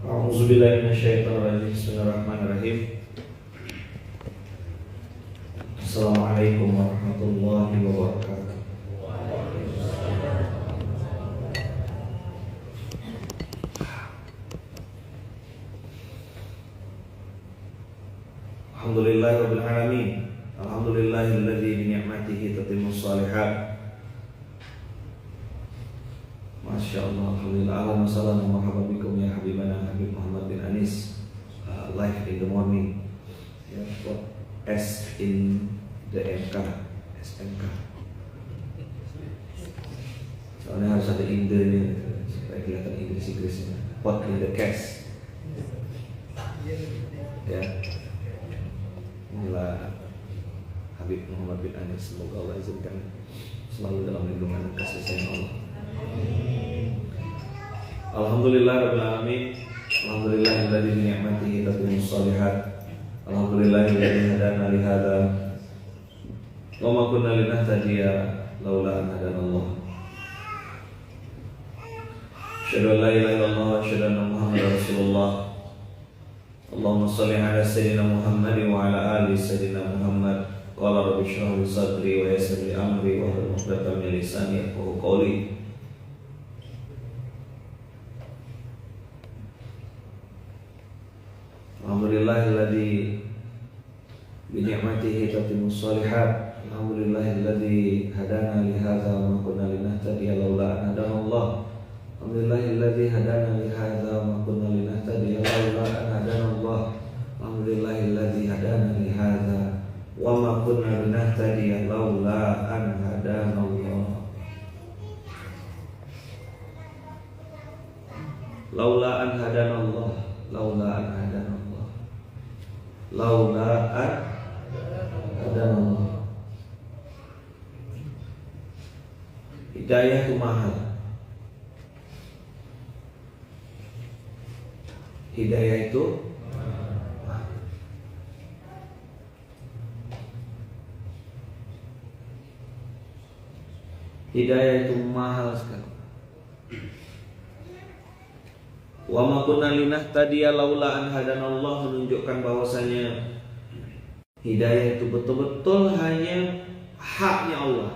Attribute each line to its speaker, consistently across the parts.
Speaker 1: A'udzubillahi minasyaitonirrajim. Bismillahirrahmanirrahim. Assalamualaikum warahmatullahi wabarakatuh. Alhamdulillahirabbil alamin. Alhamdulillahilladzi bi ni'matihi tatimmus shalihat. Masyaallah, alhamdulillah. Ahlan wa sahlan wa marhaban bikum ya habibana Habib Muhammad bin Anis. Live in the morning. Ya, S in the MK, SMK. Soalnya harus ada in the ini supaya kelihatan Inggrisnya. What in the cast. Ya. Inilah Habib Muhammad bin Anis. Semoga Allah izinkan selalu dalam lindungan kasih sayang Allah. Alhamdulillahirabbil alamin. Alhamdulillahilladzi bi ni'matihi tatimmus shalihat. Alhamdulillahilladzi hadana li hadza wa ma kunna linahtadiya laula an hadanallah. Asyhadu an la ilaha illallah wa asyhadu anna Muhammadar Rasulullah. Allahumma shalli ala sayyidina Muhammad wa ala ali sayyidina Muhammad. Qala rabbi shrah li sadri wa yassir li amri wa hlul 'uqdatam min lisani yafqahu qawli. Alhamdulillahilladzi bi ni'matihi tatimmus shalihat. Alhamdulillahilladzi hadana li hadza wa ma kunna linahtadiya laula an hadanallah. Alhamdulillahilladzi hadana li hadza wa ma kunna linahtadiya laula an hadanallah. Alhamdulillahilladzi hadana li hadza wa ma kunna linahtadiya laula an hadanallah. Laula an hadanallah. Laula an hadanallah. Laula an hadanallah. Hidayah itu mahal. Hidayah itu mahal. Hidayah itu mahal sekali. Wa ma kunna linahtadiya laula an hadanallah, menunjukkan bahwasanya hidayah itu betul-betul hanya haknya Allah.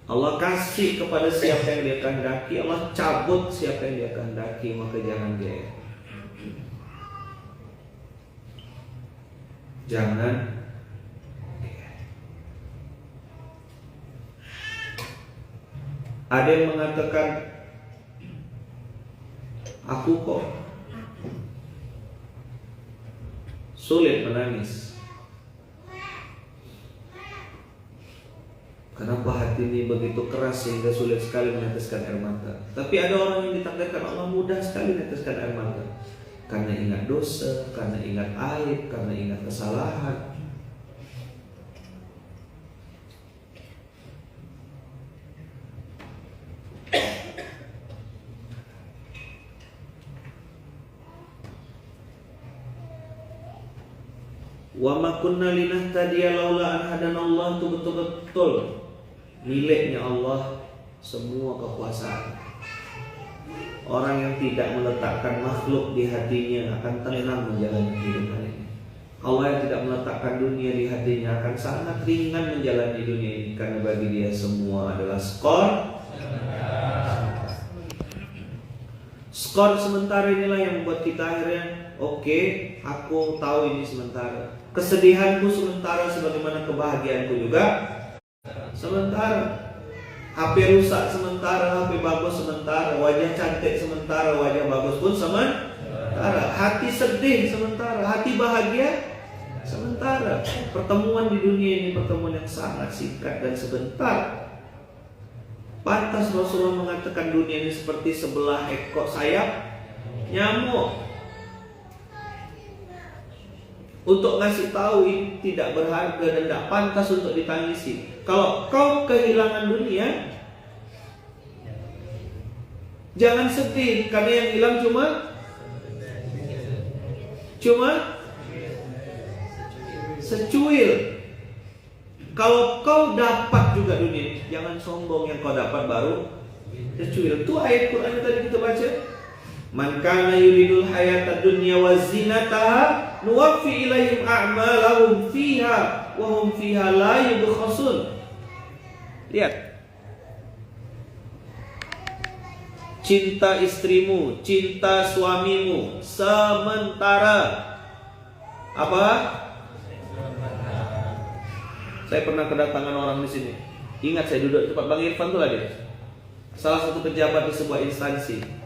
Speaker 1: Allah kasih kepada siapa yang Dia kehendaki, Allah cabut siapa yang Dia kehendaki, maka jangan GR. Jangan GR. Ada yang mengatakan, aku kok sulit menangis. Kenapa hati ini begitu keras sehingga sulit sekali meneteskan air mata? Tapi ada orang yang ditakdirkan Allah mudah sekali meneteskan air mata. Karena ingat dosa, karena ingat aib, karena ingat kesalahan. Wa ma kunna linahtadiya laula an hadanallah, itu betul-betul miliknya Allah semua kekuasaan. Orang yang tidak meletakkan makhluk di hatinya akan tenang menjalani kehidupan ini. Allah yang tidak meletakkan dunia di hatinya akan sangat ringan menjalani dunia ini, karena bagi Dia semua adalah skor. Skor sementara inilah yang membuat kita akhirnya oke, aku tahu ini sementara. Kesedihanku sementara, sebagaimana kebahagiaanku juga sementara. HP rusak sementara, HP bagus sementara. Wajah cantik sementara, wajah bagus pun sementara. Hati sedih sementara, hati bahagia sementara. Pertemuan di dunia ini pertemuan yang sangat singkat dan sebentar. Pantas Rasulullah mengatakan dunia ini seperti sebelah ekor sayap nyamuk. Untuk ngasih tahu ini tidak berharga dan tidak pantas untuk ditangisi. Kalau kau kehilangan dunia, jangan sedih, karena yang hilang cuma secuil. Kalau kau dapat juga dunia, jangan sombong, yang kau dapat baru Tercuil. Itu ayat Quran yang tadi kita baca. Man kana yuridul hayata dunya wa zinataha nuwaffi ilaihim a'malahum fiha wa hum fiha la yubkhasun. Lihat. Cinta istrimu, cinta suamimu sementara. Apa? Saya pernah kedatangan orang di sini. Ingat saya duduk di tempat Bang Irfan tuh lagi. Salah satu pejabat di sebuah instansi.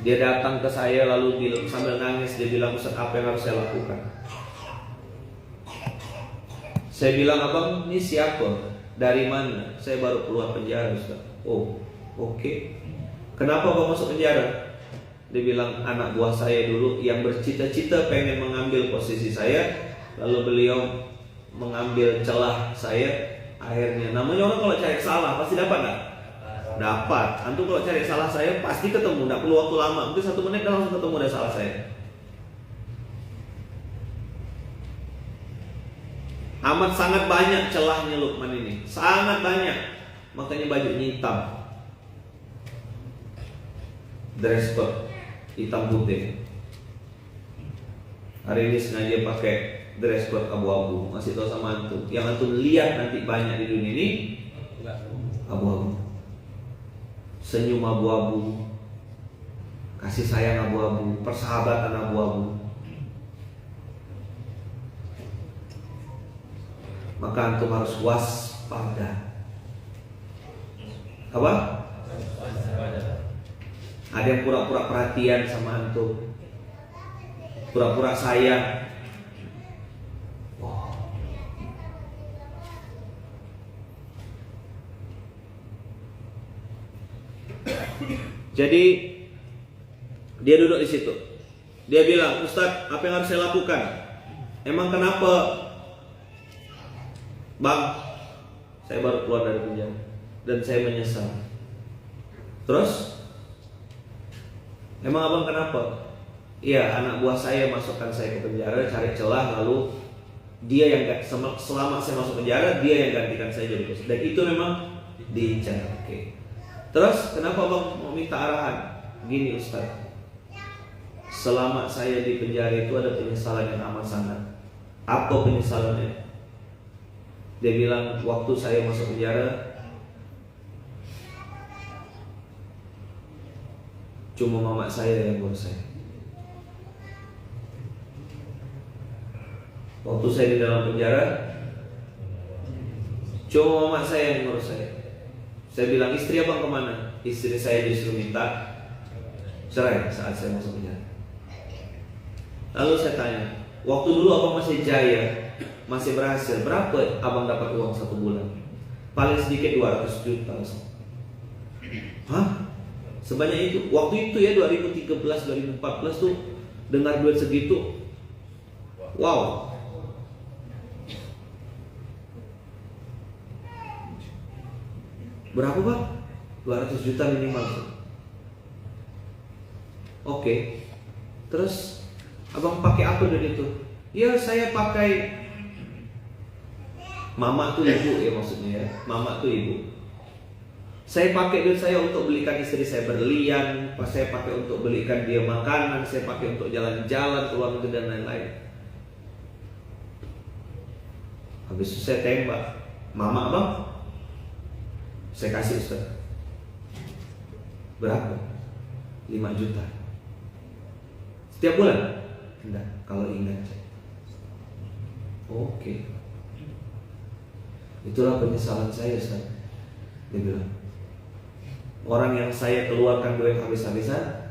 Speaker 1: Dia datang ke saya lalu sambil nangis dia bilang, Ustaz, apa yang harus saya lakukan? Saya bilang, abang ini siapa? Dari mana? Saya baru keluar penjara, Ustaz. Oh, oke. Kenapa abang masuk penjara? Dia bilang, anak buah saya dulu yang bercita-cita pengen mengambil posisi saya, lalu beliau mengambil celah saya. Akhirnya, namanya orang kalau cari salah pasti dapat nggak? Dapat. Antum kalau cari salah saya pasti ketemu, nggak perlu waktu lama, mungkin 1 menit dan langsung ketemu ada salah saya. Amat sangat banyak celahnya Lukman ini, sangat banyak. Makanya bajunya hitam, dress code hitam putih. Hari ini sengaja pakai dress code abu-abu. Masih tahu sama antum. Yang antum lihat nanti banyak di dunia ini abu-abu. Senyum abu-abu, kasih sayang abu-abu, persahabatan abu-abu. Maka antum harus waspada. Apa? Ada yang pura-pura perhatian sama antum, pura-pura sayang. Jadi dia duduk di situ. Dia bilang, Ustaz, apa yang harus saya lakukan? Emang kenapa? Bang, saya baru keluar dari penjara dan saya menyesal. Terus? Emang abang kenapa? Iya, anak buah saya masukkan saya ke penjara, cari celah, lalu dia yang selama saya masuk penjara, dia yang gantikan saya jadi bos. Dan itu memang diincar. Oke. Terus kenapa abang mau minta arahan? Gini Ustaz, selama saya di penjara itu ada penyesalan yang amat sangat. Apa penyesalannya? Dia bilang, waktu saya masuk penjara cuma mama saya yang ngurus saya. Waktu saya di dalam penjara cuma mama saya yang ngurus saya. Saya bilang, istri abang kemana? Istri saya disuruh minta cerai saat saya masuk penjara. Lalu saya tanya, waktu dulu abang masih jaya, masih berhasil, berapa abang dapat uang 1 bulan? Paling sedikit 200 juta. Hah? Sebanyak itu? Waktu itu ya 2013, 2014 tuh dengar duit segitu. Wow. Berapa Pak? 200 juta minimal. Oke. Terus abang pakai apa dari itu? Ya saya pakai. Mama tuh ibu ya maksudnya ya. Mama tuh ibu. Saya pakai duit saya untuk belikan istri saya berlian, saya pakai untuk belikan dia makanan, saya pakai untuk jalan-jalan, keluar negeri dan lain-lain. Habis itu saya tembak, mama abang, saya kasih Ustaz. Berapa? 5 juta. Setiap bulan? Enggak, kalau ingat. Oke. Itulah penyesalan saya Ustaz. Dia bilang, orang yang saya keluarkan duit habis-habisan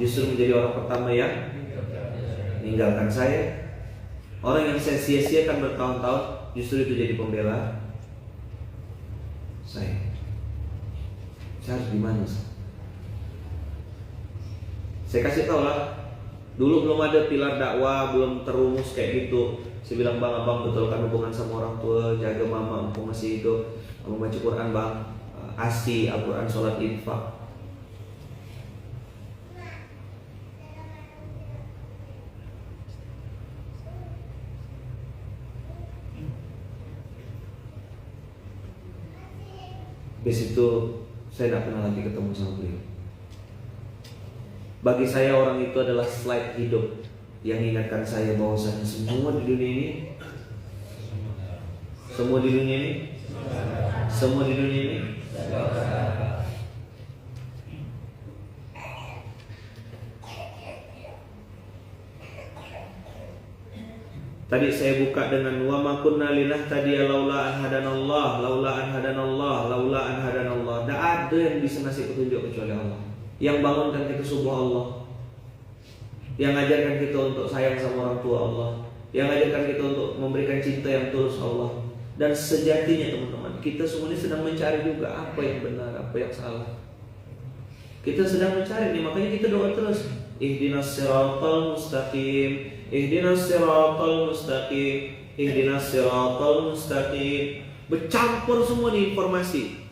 Speaker 1: justru menjadi orang pertama yang meninggalkan saya. Orang yang saya sia-siakan bertahun-tahun justru itu jadi pembela saya. Saya harus gimana? Saya kasih tau lah. Dulu belum ada pilar dakwah, belum terumus kayak gitu. Saya bilang, bang, abang betulkan hubungan sama orang tua, jaga mama, mumpung masih hidup, abang baca Quran bang, ASI, Al-Quran, sholat, infak. Habis itu saya tidak pernah lagi ketemu sama beliau. Bagi saya orang itu adalah slide hidup yang ingatkan saya bahwasanya semua di dunia ini, tadi saya buka dengan wa ma kunna linahtadiya laula an hadanallah, laula an hadanallah. Tidak ada yang bisa ngasih petunjuk kecuali Allah. Yang bangunkan kita subuh Allah, yang ajarkan kita untuk sayang sama orang tua Allah, yang ajarkan kita untuk memberikan cinta yang tulus Allah. Dan sejatinya teman-teman, kita semua ini sedang mencari juga apa yang benar, apa yang salah. Kita sedang mencari nih, makanya kita doa terus. Ihdinas siratal mustaqim, ihdinas siratal mustaqim, ihdinas siratal mustaqim. Bercampur semua nih informasi.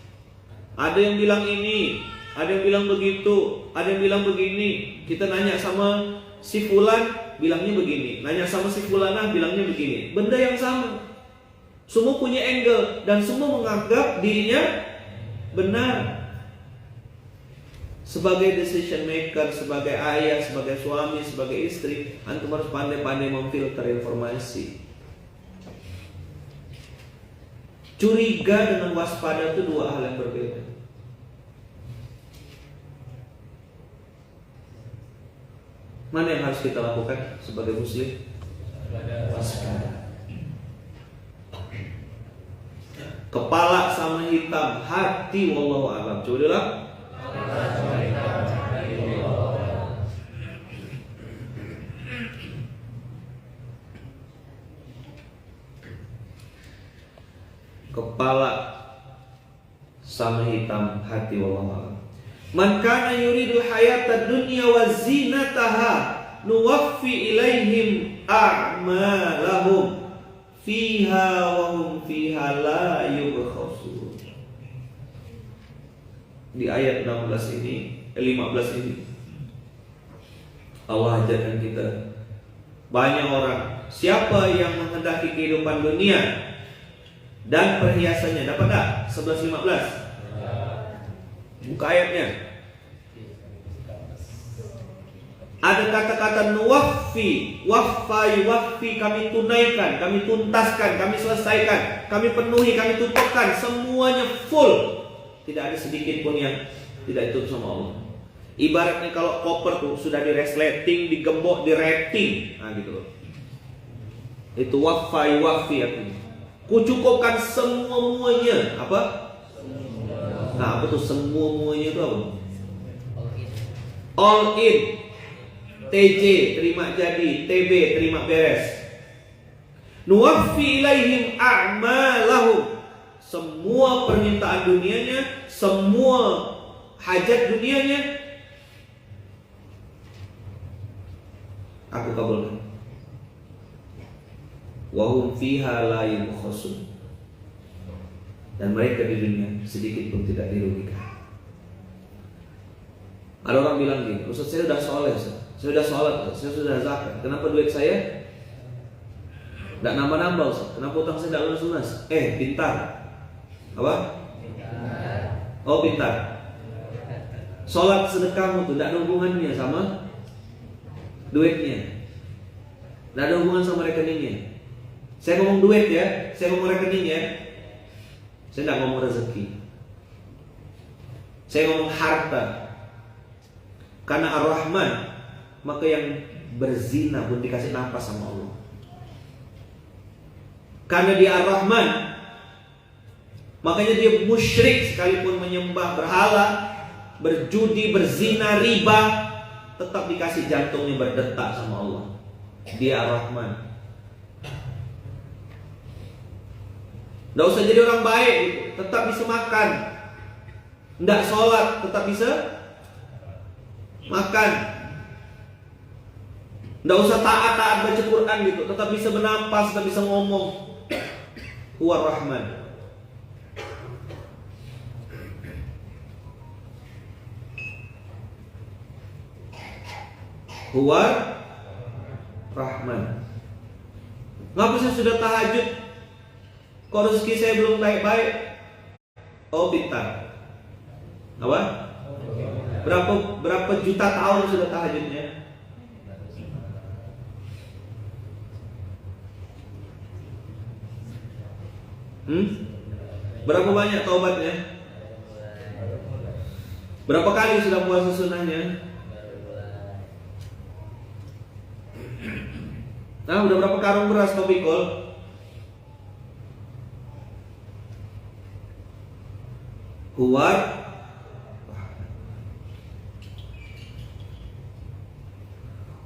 Speaker 1: Ada yang bilang ini, ada yang bilang begitu, ada yang bilang begini. Kita nanya sama si fulan, bilangnya begini. Nanya sama si fulanah, bilangnya begini. Benda yang sama. Semua punya angle dan semua menganggap dirinya benar. Sebagai decision maker, sebagai ayah, sebagai suami, sebagai istri, antum harus pandai-pandai memfilter informasi. Curiga dengan waspada itu dua hal yang berbeda. Mana yang harus kita lakukan sebagai muslim? Waspada. Kepala sama hitam, hati wallahu a'lam. Coba dulu. Kepala sama hitam, hati wallahu a'lam. Man kana yuridul hayatad dunya wa zinataha nuwaffi ilaihim a'malahum fiha wa hum fiha la yubkhasun. Di ayat 16 ini, 15 ini Allah ajarkan kita, banyak orang, siapa yang menghendaki kehidupan dunia dan perhiasannya, dapat tak? 11-15. Buka ayatnya. Ada kata-kata nuwaffi, waffi, kami tunaikan, kami tuntaskan, kami selesaikan, kami penuhi, kami tutupkan, semuanya full. Tidak ada sedikit pun yang tidak ditutup sama Allah. Ibaratnya kalau koper tuh sudah di resleting, digembok, di rating, nah gitu loh. Itu waffi artinya. Kucukupkan semuanya. Apa? Nah, apa tuh semuanya itu apa? All in. TJ terima jadi, TB terima beres. Nuwaffi ilaihim a'malahum. Semua permintaan dunianya, semua hajat dunianya aku kabulkan. Wa hum fiha la yubkhasun. Dan mereka di dunia sedikit pun tidak dirugikan. Ada orang bilang gini, Ustaz saya sudah soleh, saya sudah sholat, saya sudah zakat, kenapa duit saya tidak nambah-nambah Ustaz? Kenapa utang saya tidak lunas-lunas? Pintar. Apa? Oh pintar. Sholat sedekahmu itu tidak ada hubungannya sama duitnya, tidak ada hubungan sama rekeningnya. Saya ngomong duit ya, saya ngomong rekening ya. Saya tidak ngomong rezeki, saya ngomong harta. Karena Ar-Rahman, maka yang berzina pun dikasih nafas sama Allah. Karena dia Ar-Rahman, makanya dia musyrik sekalipun menyembah berhala, berjudi, berzina, riba, tetap dikasih jantungnya berdetak sama Allah. Dia Ar-Rahman. Tidak usah jadi orang baik, tetap bisa makan. Tidak sholat, tetap bisa makan. Tidak usah taat baca Quran gitu, tetap bisa bernafas, tetap bisa ngomong. Huwa Rahman. Huwa Rahman. Ngapa saya sudah tahajud, kok rezeki saya belum baik-baik? Oh pintar. Apa? Berapa juta tahun sudah tahajudnya? Berapa banyak taubatnya? Berapa kali sudah puasa sunnahnya? Nah, udah berapa karung beras kau pikul? Huwar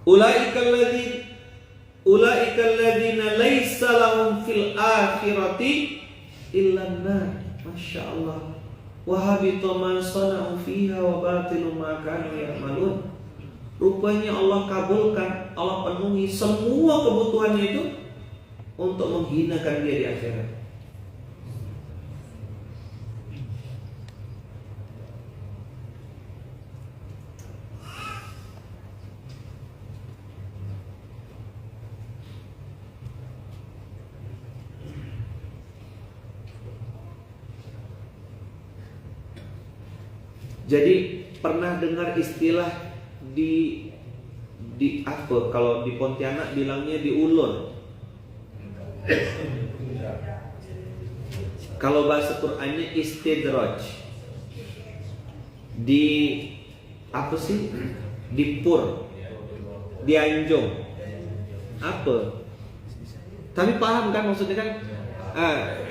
Speaker 1: Ulaika alladzina laisa lahum fil akhirati illa an-nar. Masya Allah. Wa habita ma sana'u fiha wa batilu ma kanu ya'malun. Rupanya Allah kabulkan, Allah penuhi semua kebutuhannya itu untuk menghinakan dia di akhirat. Jadi pernah dengar istilah di apa? Kalau di Pontianak bilangnya di ulun. Kalau bahasa Qur'annya istidraj. Di apa sih? Di pur, di anjung. Apa? Tapi paham kan maksudnya kan?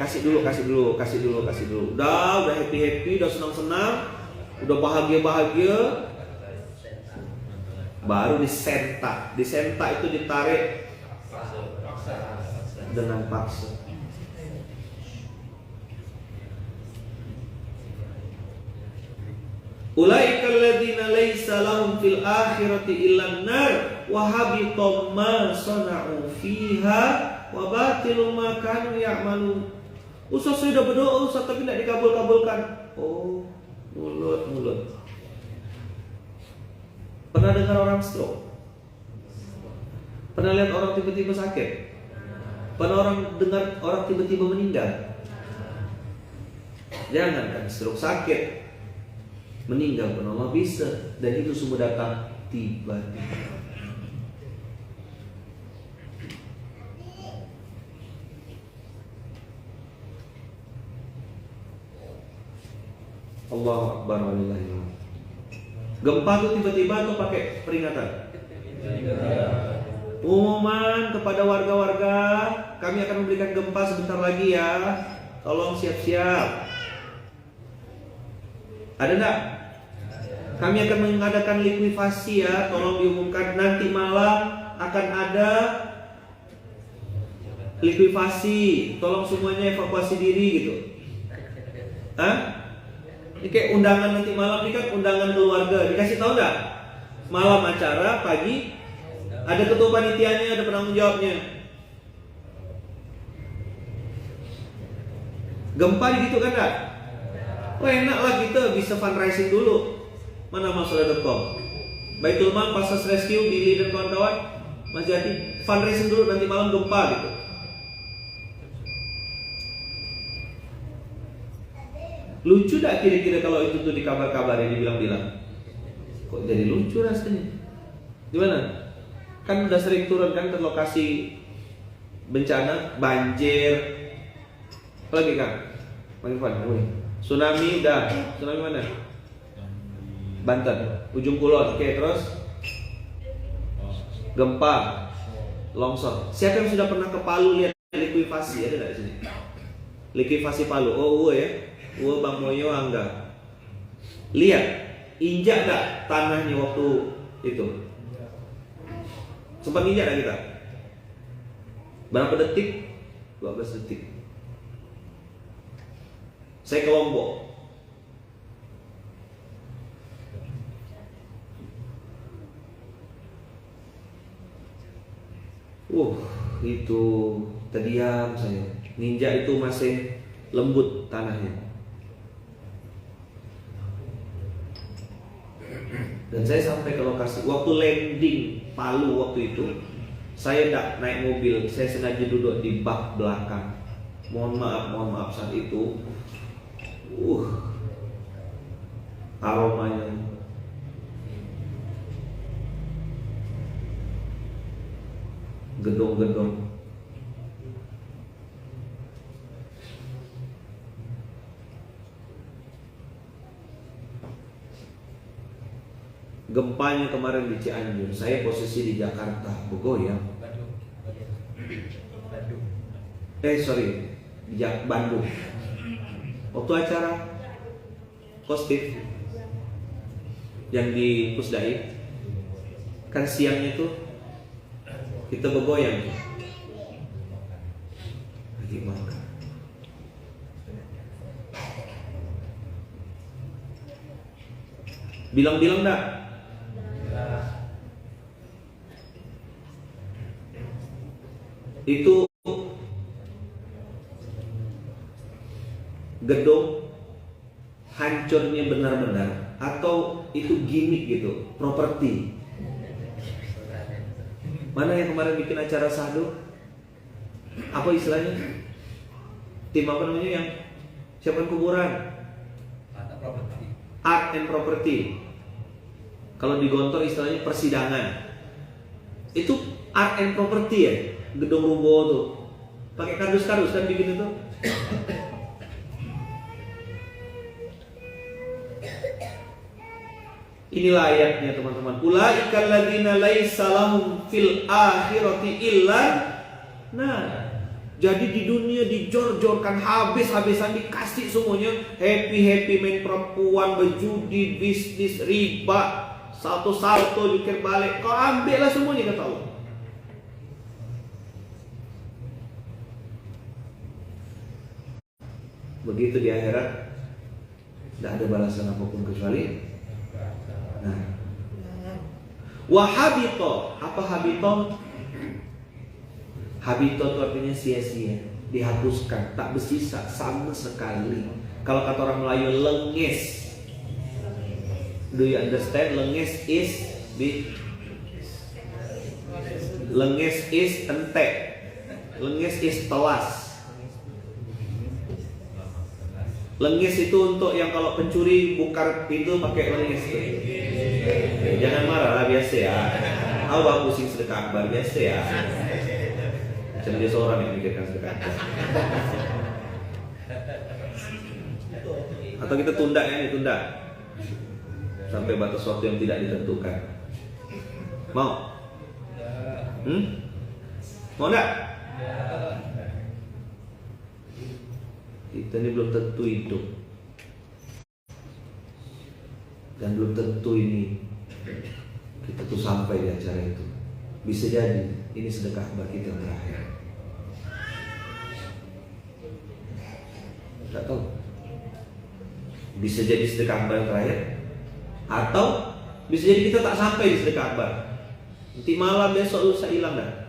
Speaker 1: Kasih dulu. Udah happy, udah senang-senang. Udah bahagia, baru disenta itu ditarik dengan paksa. Ulaika alladzina laisa lahum fil akhirati illa an-nar wa habita ma sana'u fiha wa batilu ma kanu ya'malun. Ustaz sudah berdoa Ustaz tapi tidak dikabulkan. Oh, mulut. Pernah dengar orang stroke? Pernah lihat orang tiba-tiba sakit? Pernah dengar orang tiba-tiba meninggal? Jangan kan stroke, sakit, meninggal pun Allah bisa. Dan itu semua datang tiba-tiba. Allahu Akbar walillahi. Gempa itu tiba-tiba atau pakai peringatan? Pengumuman kepada warga-warga, kami akan memberikan gempa sebentar lagi ya. Tolong siap-siap. Ada enggak? Kami akan mengadakan likuifasi ya. Tolong diumumkan nanti malam akan ada likuifasi. Tolong semuanya evakuasi diri gitu. Ini kayak undangan nanti malam, ini kan undangan keluarga. Dikasih tahu enggak? Malam acara, pagi ada ketua panitianya, ada penanggung jawabnya. Gempa gitu kan enggak? Oh enak lah kita bisa fundraising dulu. Mana masalah.com, Baitul Mal, Pasas Rescue, Billy dan kawan-kawan, Mas Jati, fundraising dulu nanti malam gempa gitu. Lucu gak kira-kira kalau itu tuh di kabar-kabarnya dibilang-bilang? Kok jadi lucu rasanya? Gimana? Kan udah sering turun kan ke lokasi bencana, banjir. Apa lagi kan? Tsunami udah. Tsunami mana? Banten, Ujung Kulon. Oke, terus gempa, longsor. Siapa yang sudah pernah ke Palu lihat likuifasi? Ada nggak di sini? Likuifasi Palu. Oh, ya. Bang Moyo Angga. Lihat, injak gak tanahnya waktu itu? Sempat injak gak kita? Berapa detik? 12 detik. Saya ke Lombok. Itu terdiam saya. Ninja itu masih lembut tanahnya. Dan saya sampai ke lokasi. Waktu landing Palu waktu itu, saya tidak naik mobil. Saya sengaja duduk di bak belakang. Mohon maaf saat itu. aromanya. Gedung-gedung. Gempanya kemarin di Cianjur, saya posisi di Jakarta, bergoyang. Di Bandung. Waktu acara Kostif yang di Pusdai, kan siangnya tuh kita bergoyang lagi makan. Bilang-bilang enggak? Itu gedung hancurnya benar-benar atau itu gimmick gitu, properti? Mana yang kemarin bikin acara sahdu? Apa istilahnya? Tim apa namanya yang siapkan kuburan? Art and property. Kalau di Gontor istilahnya persidangan. Itu art and property ya, gedung rubo tuh. Pakai kardus-kardus kan bikin itu. Inilah ayatnya teman-teman. Ulaikal ladzina laisa lahum fil akhirati illa nar. Jadi di dunia dijor-jorkan habis-habisan, dikasih semuanya, happy main perempuan, berjudi, bisnis, riba, salto jukir balik. Kau ambillah semuanya kata Allah. Begitu di akhirat tidak ada balasan apapun kecuali wahabito. Apa habito? Habito itu artinya sia-sia, dihapuskan, tak bersisa sama sekali. Kalau kata orang Melayu, lenges. Do you understand? Lenges is lenges is entek. Lenges is telas. Lenges itu untuk yang kalau pencuri bukar pintu pakai lenges tuh. Jangan marah lah, biasa ya. Awak pusing sedekah akbar, biasa ya. Macam dia seorang yang mikirkan sedekah akbar. Atau kita tunda ya, ditunda sampai batas waktu yang tidak ditentukan. Mau? Mau enggak? Kita ini belum tentu hidup, dan belum tentu ini kita tuh sampai di acara itu. Bisa jadi ini sedekah akbar kita yang terakhir. Tidak tahu. Bisa jadi sedekah akbar yang terakhir, atau bisa jadi kita tak sampai di sedekah akbar. Nanti malam besok lusa hilang dah.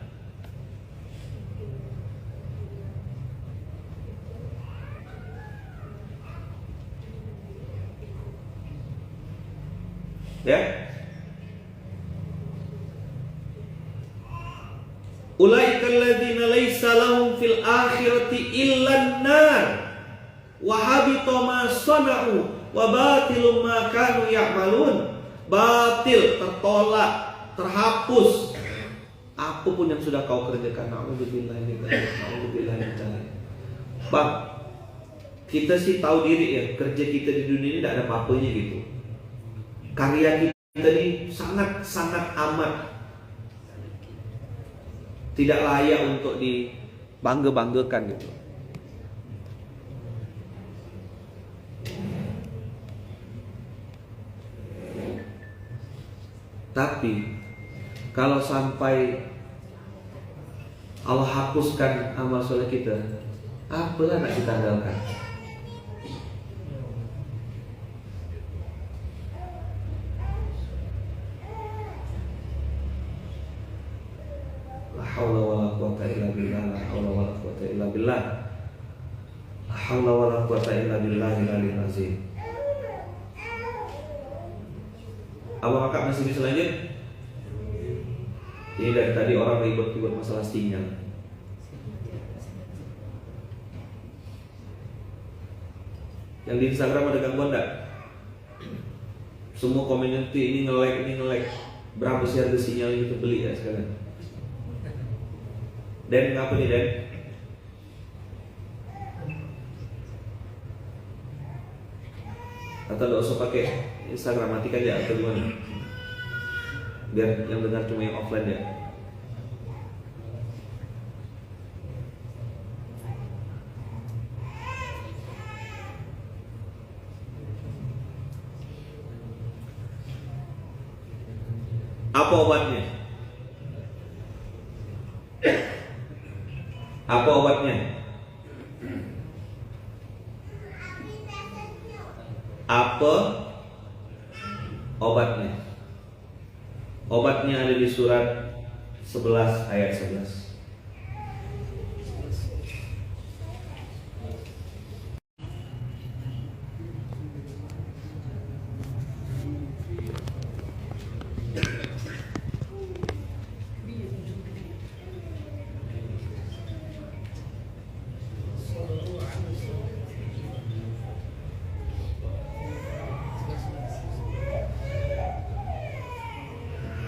Speaker 1: Ya. Ulaikal ladzina laisa lahum fil akhirati illan nar wa habita ma sana'u wa batilum ma kanu ya'malun. Batil, tertolak, terhapus apapun yang sudah kau kerjakan. Nauzubillah min dzalik. Bang, kita sih tahu diri ya, kerja kita di dunia ini tidak ada apa-apanya gitu. Karya kita ini sangat amat tidak layak untuk dibangga-banggakan gitu. Tapi kalau sampai Allah hapuskan amal soleh kita, apalah nak kita andalkan? La haula wala quwata illa billah, la haula wala quwata illa billah, la haula wala quwata illa billahil aliyyil azim. Abang kakak masih bisa lanjut? Ini dari tadi orang ribut-ribut masalah sinyal. Yang di Instagram ada gangguan enggak? Semua community ini nge-like. Berapa sih harga sinyal yang kita beli ya sekarang? Dan ngapa nih Dan? Atau nggak usah pakai Instagram, matikan ya atau gimana? Biar yang dengar cuma yang offline ya. Apa obatnya? Apa obatnya? Apa obatnya? Obatnya ada di surat 11 ayat 11.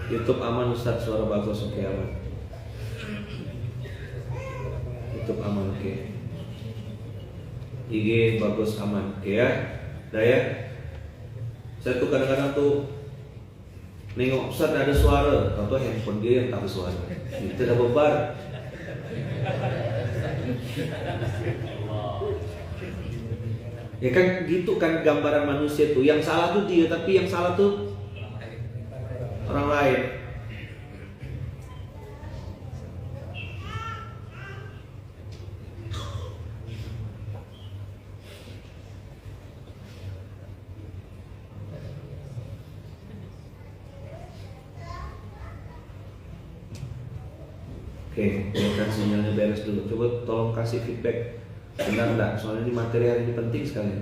Speaker 1: YouTube aman Ustaz, suara bagus, oke aman. YouTube aman, oke. IG bagus, aman, oke ya. Dah ya. Saya tuh kadang-kadang tuh nengok Ustaz ada suara, atau handphone dia yang tak bersuara. Itu dah bebar. Ya kan gitu kan gambaran manusia tuh. Yang salah tuh dia, tapi yang salah tuh orang lain. Oke, biarkan sinyalnya beres dulu. Coba tolong kasih feedback. Benar enggak? Soalnya ini materi hari ini penting sekali.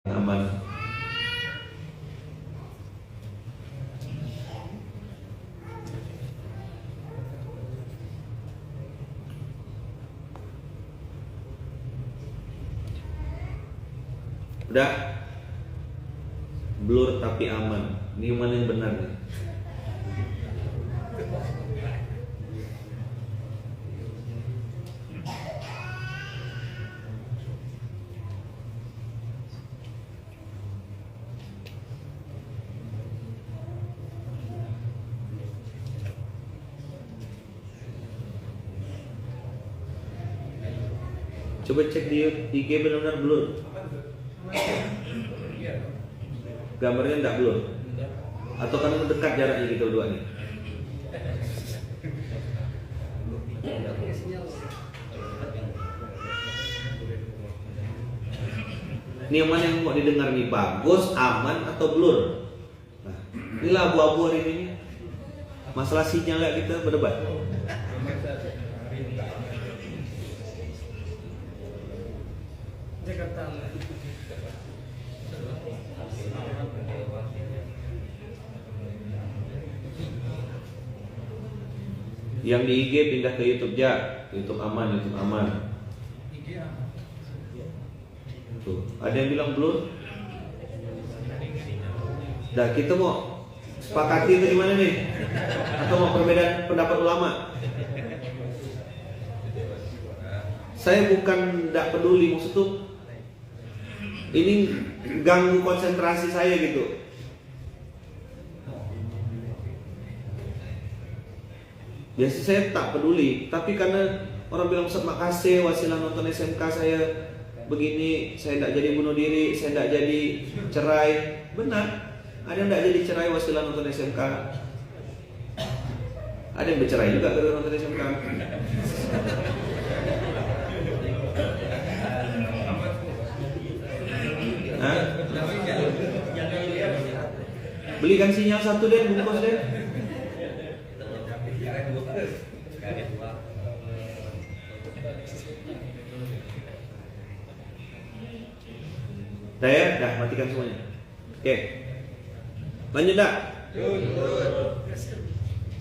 Speaker 1: Aman. Udah? Blur tapi aman. Ini mana yang benar nih? Coba cek di IG benar-benar blur. Gambarnya enggak blur. Atau kan dekat jaraknya gitu berdua nih. Ini yang mana yang mau didengar nih? Bagus, aman, atau blur? Nah, inilah abu-abu hari ini. Masalah sinyal ya kita berdebat. Yang di IG pindah ke YouTube ya. YouTube aman, YouTube aman. Tuh, ada yang bilang blur. Dah kita mau sepakati itu gimana nih? Atau mau perbedaan pendapat ulama? Saya bukan tidak peduli, maksud tuh ini ganggu konsentrasi saya gitu. Biasa saya tak peduli, tapi karena orang bilang Ustaz makasih wasilah nonton SMK saya begini, saya tidak jadi bunuh diri, saya tidak jadi cerai. Benar, ada yang tidak jadi cerai wasilah nonton SMK. Ada yang bercerai juga karena nonton SMK. Hah? Belikan sinyal satu deh, bungkus deh. Dah ya, dah matikan semuanya. Oke. Lanjut dah.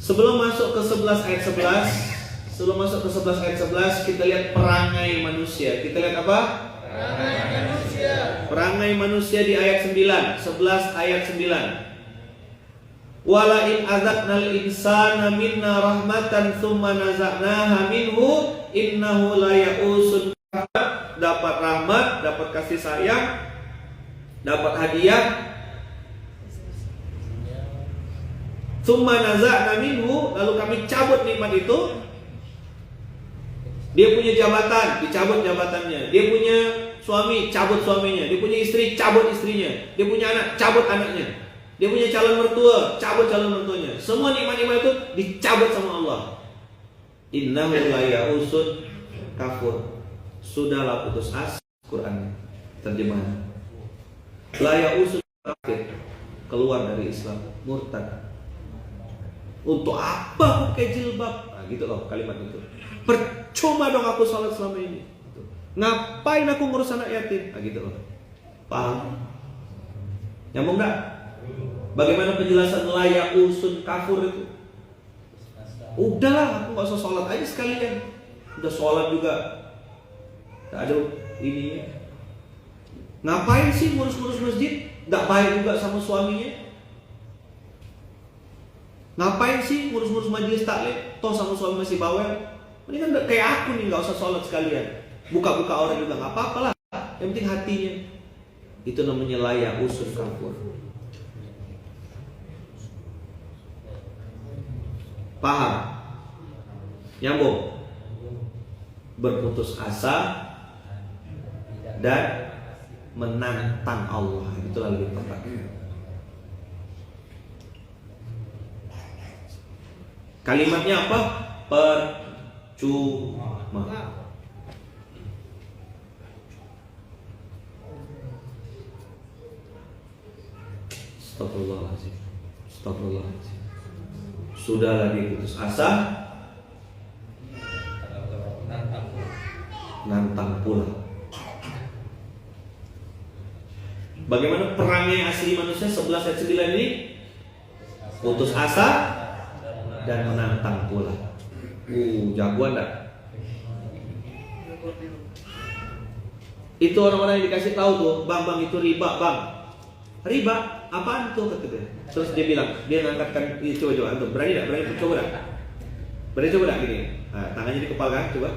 Speaker 1: Sebelum masuk ke 11 ayat 11, sebelum masuk ke 11 ayat 11 kita lihat perangai manusia. Kita lihat apa? Perangai manusia. Perangai manusia di ayat 9, 11 ayat 9. Wala in adzaqnal insana minna rahmatan tsumma naza'naha minhu innahu la ya'usun. Dapat rahmat, dapat kasih sayang, dapat hadiah. Tsumma naza'na minhu, lalu kami cabut nikmat itu. Dia punya jabatan, dicabut jabatannya. Dia punya suami, cabut suaminya. Dia punya istri, cabut istrinya. Dia punya anak, cabut anaknya. Dia punya calon mertua, cabut calon mertuanya. Semua nikmat-nikmat itu dicabut sama Allah. Innahu la ya'usun kafur. Sudahlah putus asa. Quran terjemahan. La ya'usun kafir, keluar dari Islam, murtad. Untuk apa pakai jilbab? Nah, gitu loh kalimat itu. Percuma dong aku sholat selama ini. Ngapain aku ngurus anak yatim? Nah, gitu loh. Paham? Nyambung gak? Bagaimana penjelasan layak usun kafur itu? Udahlah, aku gak usah sholat aja sekalian. Udah sholat juga gak ada ini. Ngapain sih ngurus-ngurus masjid? Gak baik juga sama suaminya. Ngapain sih ngurus-ngurus majelis taklim? Toh sama suami masih bawel. Ini kan kayak aku nih, gak usah sholat sekalian. Buka-buka orang juga gak apa-apa lah. Yang penting hatinya. Itu namanya layak usun kafur. Paham? Nyambung? Berputus asa dan menantang Allah. Itulah lebih tepat. Kalimatnya apa? Percuma. Astagfirullahaladzim. Astagfirullahaladzim. Sudahlah diputus asa, nantang pula. Bagaimana perangai asli manusia 11 ayat 9 ini? Putus asa dan menantang pula. Jagoan tak? Itu orang-orang yang dikasih tahu tuh, bang itu riba bang. Riba? Apaan tuh kata dia? Terus dia bilang, dia ngangkatkan, coba antum berani tak? Coba tak gini. Nah, tangannya di kepala kan, coba.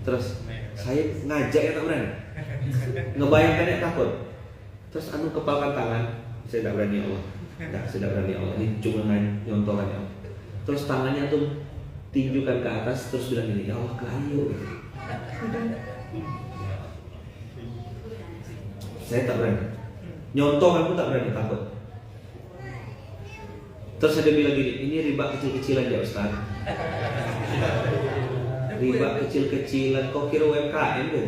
Speaker 1: Terus saya ngajak ya tak berani. Ngebayangkan ya takut. Terus anu kepalkan tangan, saya tak berani Allah. Saya tak berani Allah. Ini cuma nyontohan ya Allah. Terus tangannya tuh tinjukan ke atas, terus bilang gini, ya Allah kelayu. Saya tak berani. Nyontoh aku tak berani, takut. Terus ada bilang gini, ini riba kecil-kecilan ya Ustaz. Riba kecil-kecilan, kok kira UMKM kan?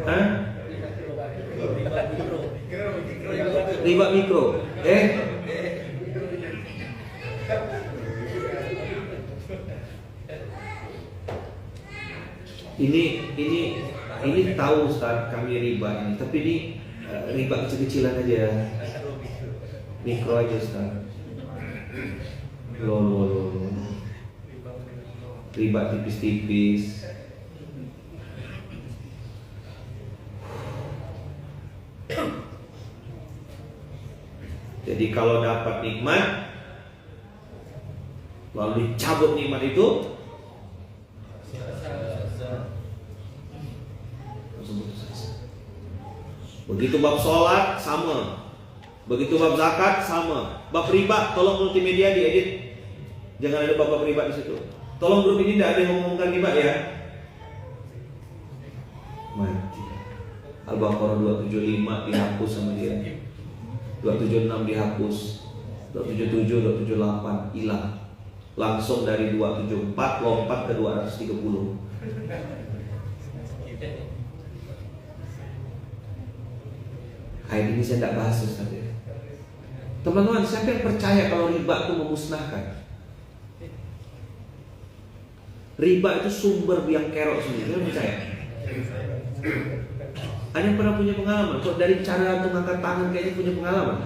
Speaker 1: Hah? Riba mikro. Ini tahu Ustaz kami riba ini, tapi ini riba kecil-kecilan aja. Mikro aja Ustaz. Loh. Riba tipis-tipis. Jadi kalau dapat nikmat lalu dicabut nikmat itu, begitu bab sholat sama, begitu bab zakat sama, bab riba tolong multimedia diedit, jangan ada bab riba di situ. Tolong grup ini tidak ada yang ngomongkan riba ya. Mati. Al-Baqarah 275 dihapus sama dia. 276 dihapus, 277, 278 hilang. Langsung dari 274 lompat ke 230. Ayat ini saya tidak bahas Ustaz ya. Teman-teman, siapa yang percaya kalau riba itu memusnahkan? Riba itu sumber biang kerok sebenarnya. Siapa yang percaya? Ada yang pernah punya pengalaman? Kok dari cara untuk angkat tangan kayaknya punya pengalaman?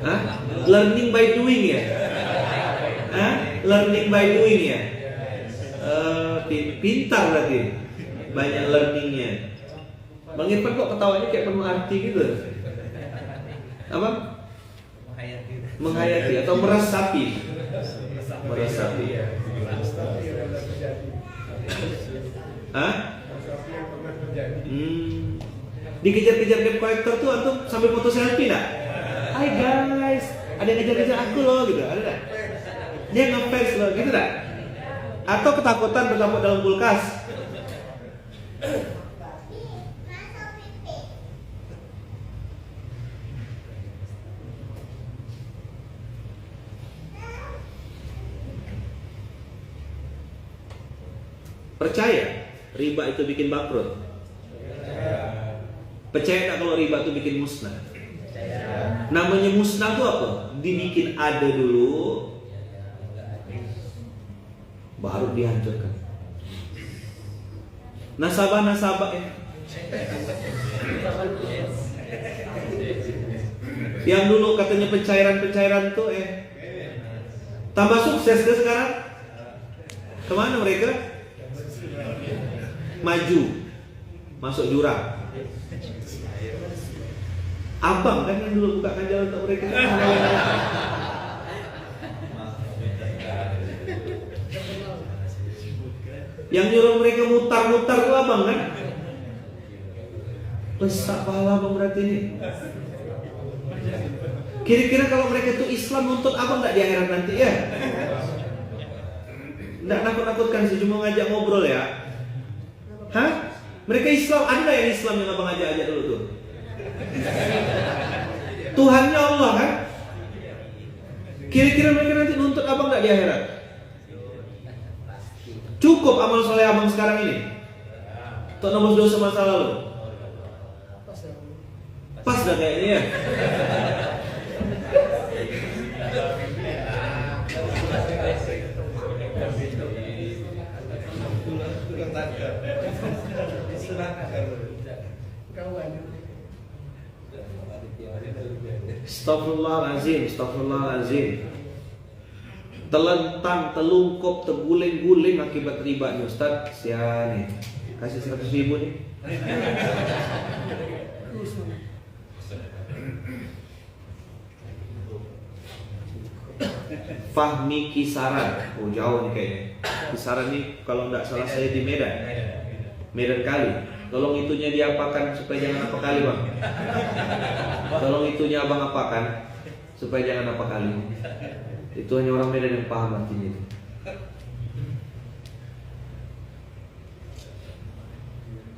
Speaker 1: Hah? Learning by doing ya? Hah? Learning by doing ya. Pintar berarti. Banyak learningnya. Bang Irfan kok ketawanya kayak penuh arti gitu? Apa? Menghayati atau meresapi? Meresapi. Hah? Dikejar-kejar debt collector tuh antum sambil foto selfie enggak? Hai guys, ada yang ngejar-ngejar aku loh gitu, ada enggak? Dia nge-face loh gitu enggak? Atau ketakutan bertambah dalam kulkas? Percaya riba itu bikin bangkrut? Percaya tak kalau riba itu bikin musnah? Namanya musnah itu apa? Dibikin ada dulu, baru dihancurkan. Nasabah-nasabah yang dulu katanya pencairan tuh tambah sukses ke sekarang. Kemana mereka? Maju, masuk jurang. Abang kan yang dulu bukakan jalan untuk mereka. Yang nyuruh mereka mutar-mutar itu abang kan? Besar pahala abang berarti ini. Kira-kira kalau mereka itu Islam nuntut abang nggak di akhirat nanti ya? Nggak nakut-nakutkan sih, cuma ngajak ngobrol ya. Hah? Mereka Islam, ada nggak yang Islam yang abang ajak-ajak dulu tuh? Tuhannya Allah kan? Kira-kira mereka nanti nuntut abang nggak di akhirat? Cukup amal soleh abang sekarang ini untuk nembus dosa masa lalu. Pas dah kayaknya ya. Astagfirullahaladzim. Telentang, telungkup, terguling-guling akibat riba nih Ustaz. Sia nih, kasih 100.000 nih. Fahmi Kisaran. Oh jauh nih kayaknya. Kisaran nih kalau nggak salah saya di Medan. Medan kali. Tolong itunya diapakan supaya jangan apa kali bang. Tolong itunya abang apakan supaya jangan apa kali. Itu hanya orang Medan yang paham artinya itu.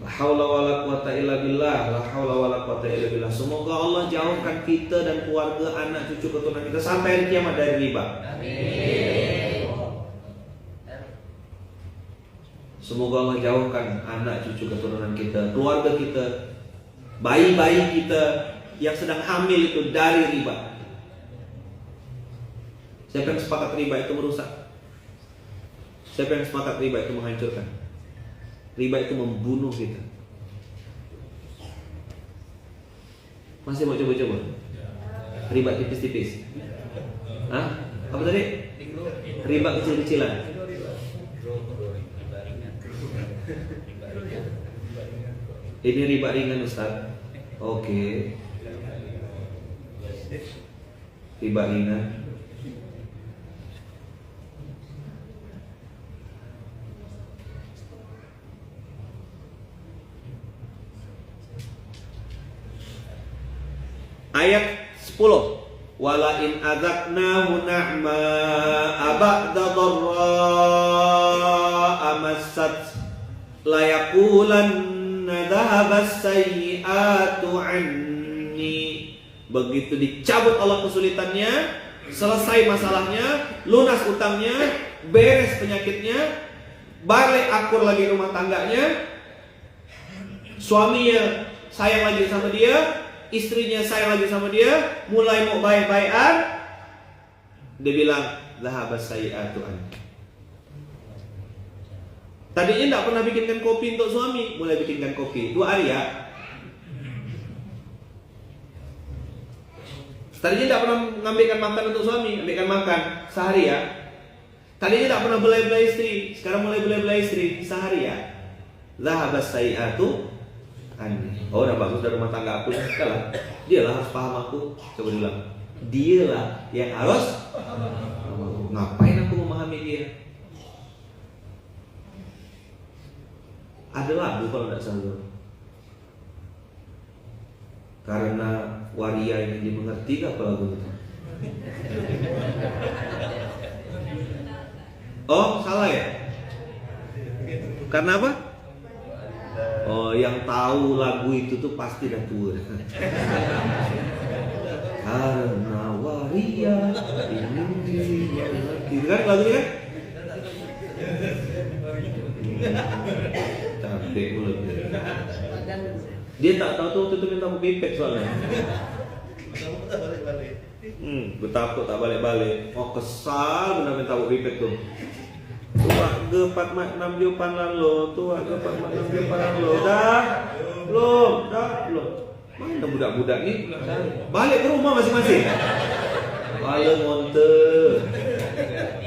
Speaker 1: La haula wala quwata illa billah, la haula wala quwata illa billah. Semoga Allah jauhkan kita dan keluarga, anak, cucu, keturunan kita sampai hari kiamat dari riba. Amin. Semoga Allah jauhkan anak, cucu, keturunan kita, keluarga kita, bayi-bayi kita yang sedang hamil itu dari riba. Siapa yang sepakat riba itu merusak? Siapa yang sepakat riba itu menghancurkan? Riba itu membunuh kita. Masih mau coba-coba? Riba tipis-tipis? Hah? Apa tadi? Riba kecil-kecilan? Ini riba ringan Ustaz. Oke. Riba ringan. Ayat 10. Wala in adzaqnahu na'ma ba'da dharra amassat la yaqulanna dhahabas sayyi'atu anni. Begitu dicabut Allah kesulitannya, selesai masalahnya, lunas utangnya, beres penyakitnya, balik akur lagi rumah tangganya, suaminya sayang lagi sama dia, istrinya sayang lagi sama dia, mulai mau baik-baikan, dia bilang dhahabas sayyi'atu anni. Tadinya tidak pernah bikinkan kopi untuk suami, mulai bikinkan kopi 2 hari ya. Tadinya tidak pernah ngambilkan makan untuk suami, ambilkan makan sehari ya. Tadinya tak pernah belai-belai istri, sekarang mulai belai-belai istri sehari ya. Zahabas sayi'atu anni. Oh, udah bagus dari rumah tangga aku. Kalah. Dialah harus paham aku. Coba bilang. Dialah yang harus. Ngapain aku memahami dia? Ada lagu kalau tidak salah. Karena waria yang dimengerti, apa lagu itu? Oh, salah ya? Karena apa? Oh, yang tahu lagu itu tuh pasti dah tua. Karena waria ini dimengerti. Kan lagunya kan? Cantik mulut. Dia tak tahu tuh itu minta mau pipet soalnya. Betapa tak balik-balik. Oh, kesal benar minta mau pipet tuh. Tua ke 46 jupan lalu, tua ke 46 jupan lalu. Dah, belum. Mana budak-budak nih? Balik ke rumah masing-masing. Balik ngonte.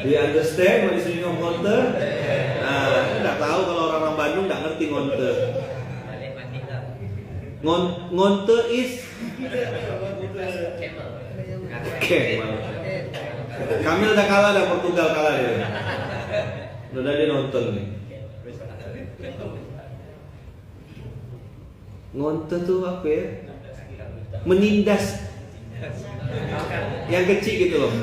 Speaker 1: Do you understand what is meaning of ngonte? Nah, nggak tahu kalau orang Bandung nggak ngerti ngonte. Ngonte is Kamil udah kalah, dah Portugal kalah dia. Udah dia nonton nih. Ngonte tuh apa ya? Menindas yang kecil gitu loh.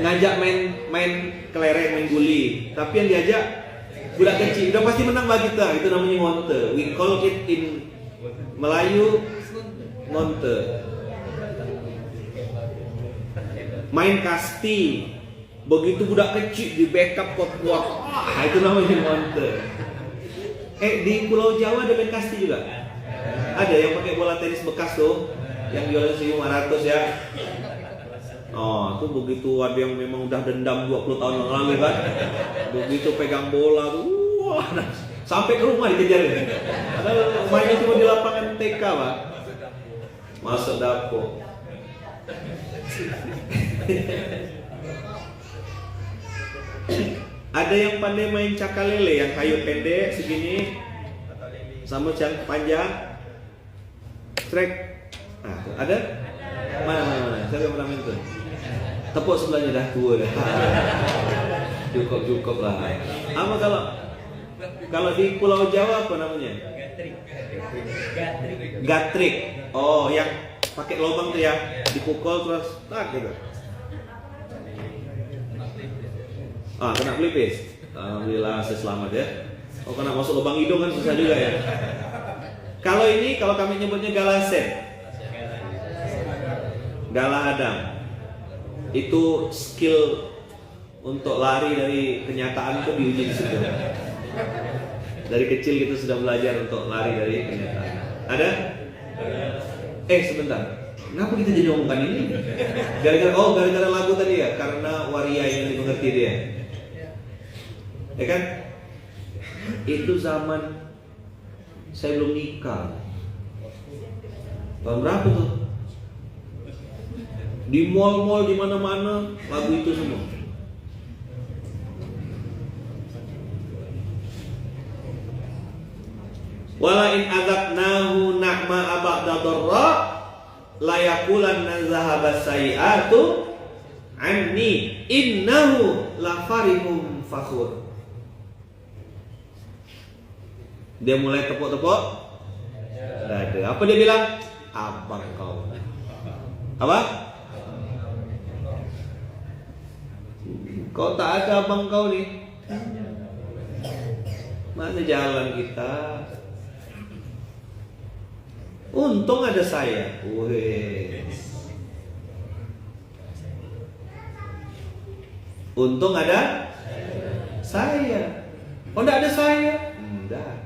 Speaker 1: Ngajak main kelereng, main guli. Tapi yang diajak budak kecil. Udah pasti menang bagi kita. Itu namanya ngonte. We call it in Melayu ngonte. Main kasti. Begitu budak kecil di backup kuat-kuat. Itu namanya ngonte. Di Pulau Jawa ada main kasti juga. Ada yang pakai bola tenis bekas tuh, yang jualnya 1.500 ya. Oh, tuh begitu ada yang memang udah dendam 20 tahun yang lalu kan. Begitu pegang bola tuh, wah, sampai ke rumah dikejar. Padahal mainnya cuma di lapangan TK, Pak. Masuk dapur. Ada yang pandai main cakalele yang kayu pendek segini sama yang panjang. Trek. Nah, ada? Mana? Siapa yang pernah main tuh? Tepuk sebelahnya dah tua dah. Cukup lah. Apa kalau di Pulau Jawa apa namanya? Gatrik. Oh, yang pakai lubang tuh ya, dipukul terus tak gitu. Kena pelipis. Alhamdulillah saya selamat ya. Oh, kena masuk lubang hidung kan susah juga ya. Kalau ini, kalau kami nyebutnya galasen, galahadam, itu skill untuk lari dari kenyataan itu diuji di situ. Dari kecil kita sudah belajar untuk lari dari kenyataan. Ada? Sebentar. Kenapa kita jadi ngomongkan ini? Gara-gara lagu tadi ya, karena waria yang dimengerti dia. Ya kan? Itu zaman saya belum nikah. Tahun berapa tuh? Di mall-mall di mana-mana lagu itu semua. Wala in adzaqnahu na'ma abada darra la yaqulanna zahaba sayi'atu anni innahu la farihum fakhur. Dia mulai tepuk-tepuk dada. Apa dia bilang? Abang kau. Apa? Kau tak ada abang kau nih. Mana jalan kita? Untung ada saya. Untung ada saya. Oh, enggak ada saya. Enggak.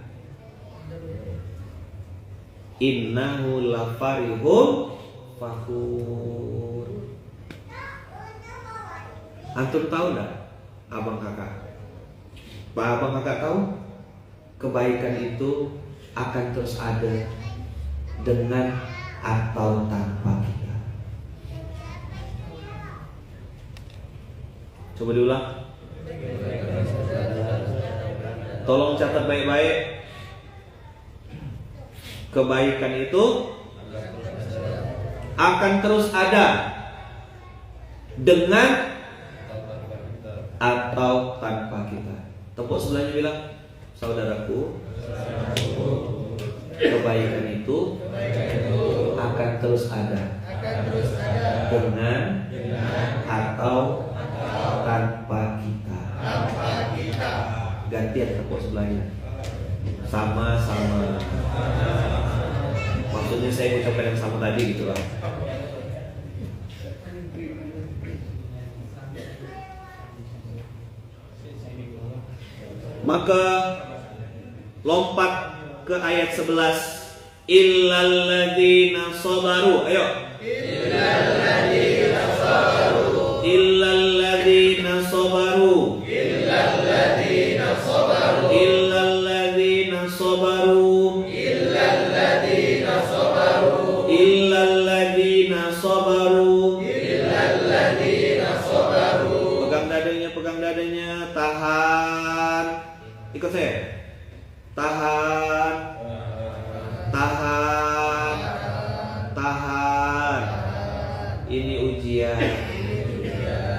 Speaker 1: Innahu lafarihun fakhur. Antum tahu enggak abang kakak? Pak abang kakak tahu kebaikan itu akan terus ada dengan atau tanpa kita. Coba diulang. Tolong catat baik-baik. Kebaikan itu akan terus ada dengan atau tanpa kita. Tepuk sebelahnya bilang, saudaraku, kebaikan itu akan terus ada dengan atau tanpa kita. Gantian tepuk sebelahnya. Sama-sama. Maksudnya saya ucapkan yang sama tadi gitu lah. Maka lompat ke ayat 11. Illalladzina sabaru. Ayo. Illalladzina sabaru. Illalladzina sabaru. Illalladzina sabaru. Illalladzina sabaru. Illalladzina sabaru. Illalladzina sabaru. Illalladzina sabaru. Pegang dadanya, tahan. Ikut saya. Tahan. Ini ujian.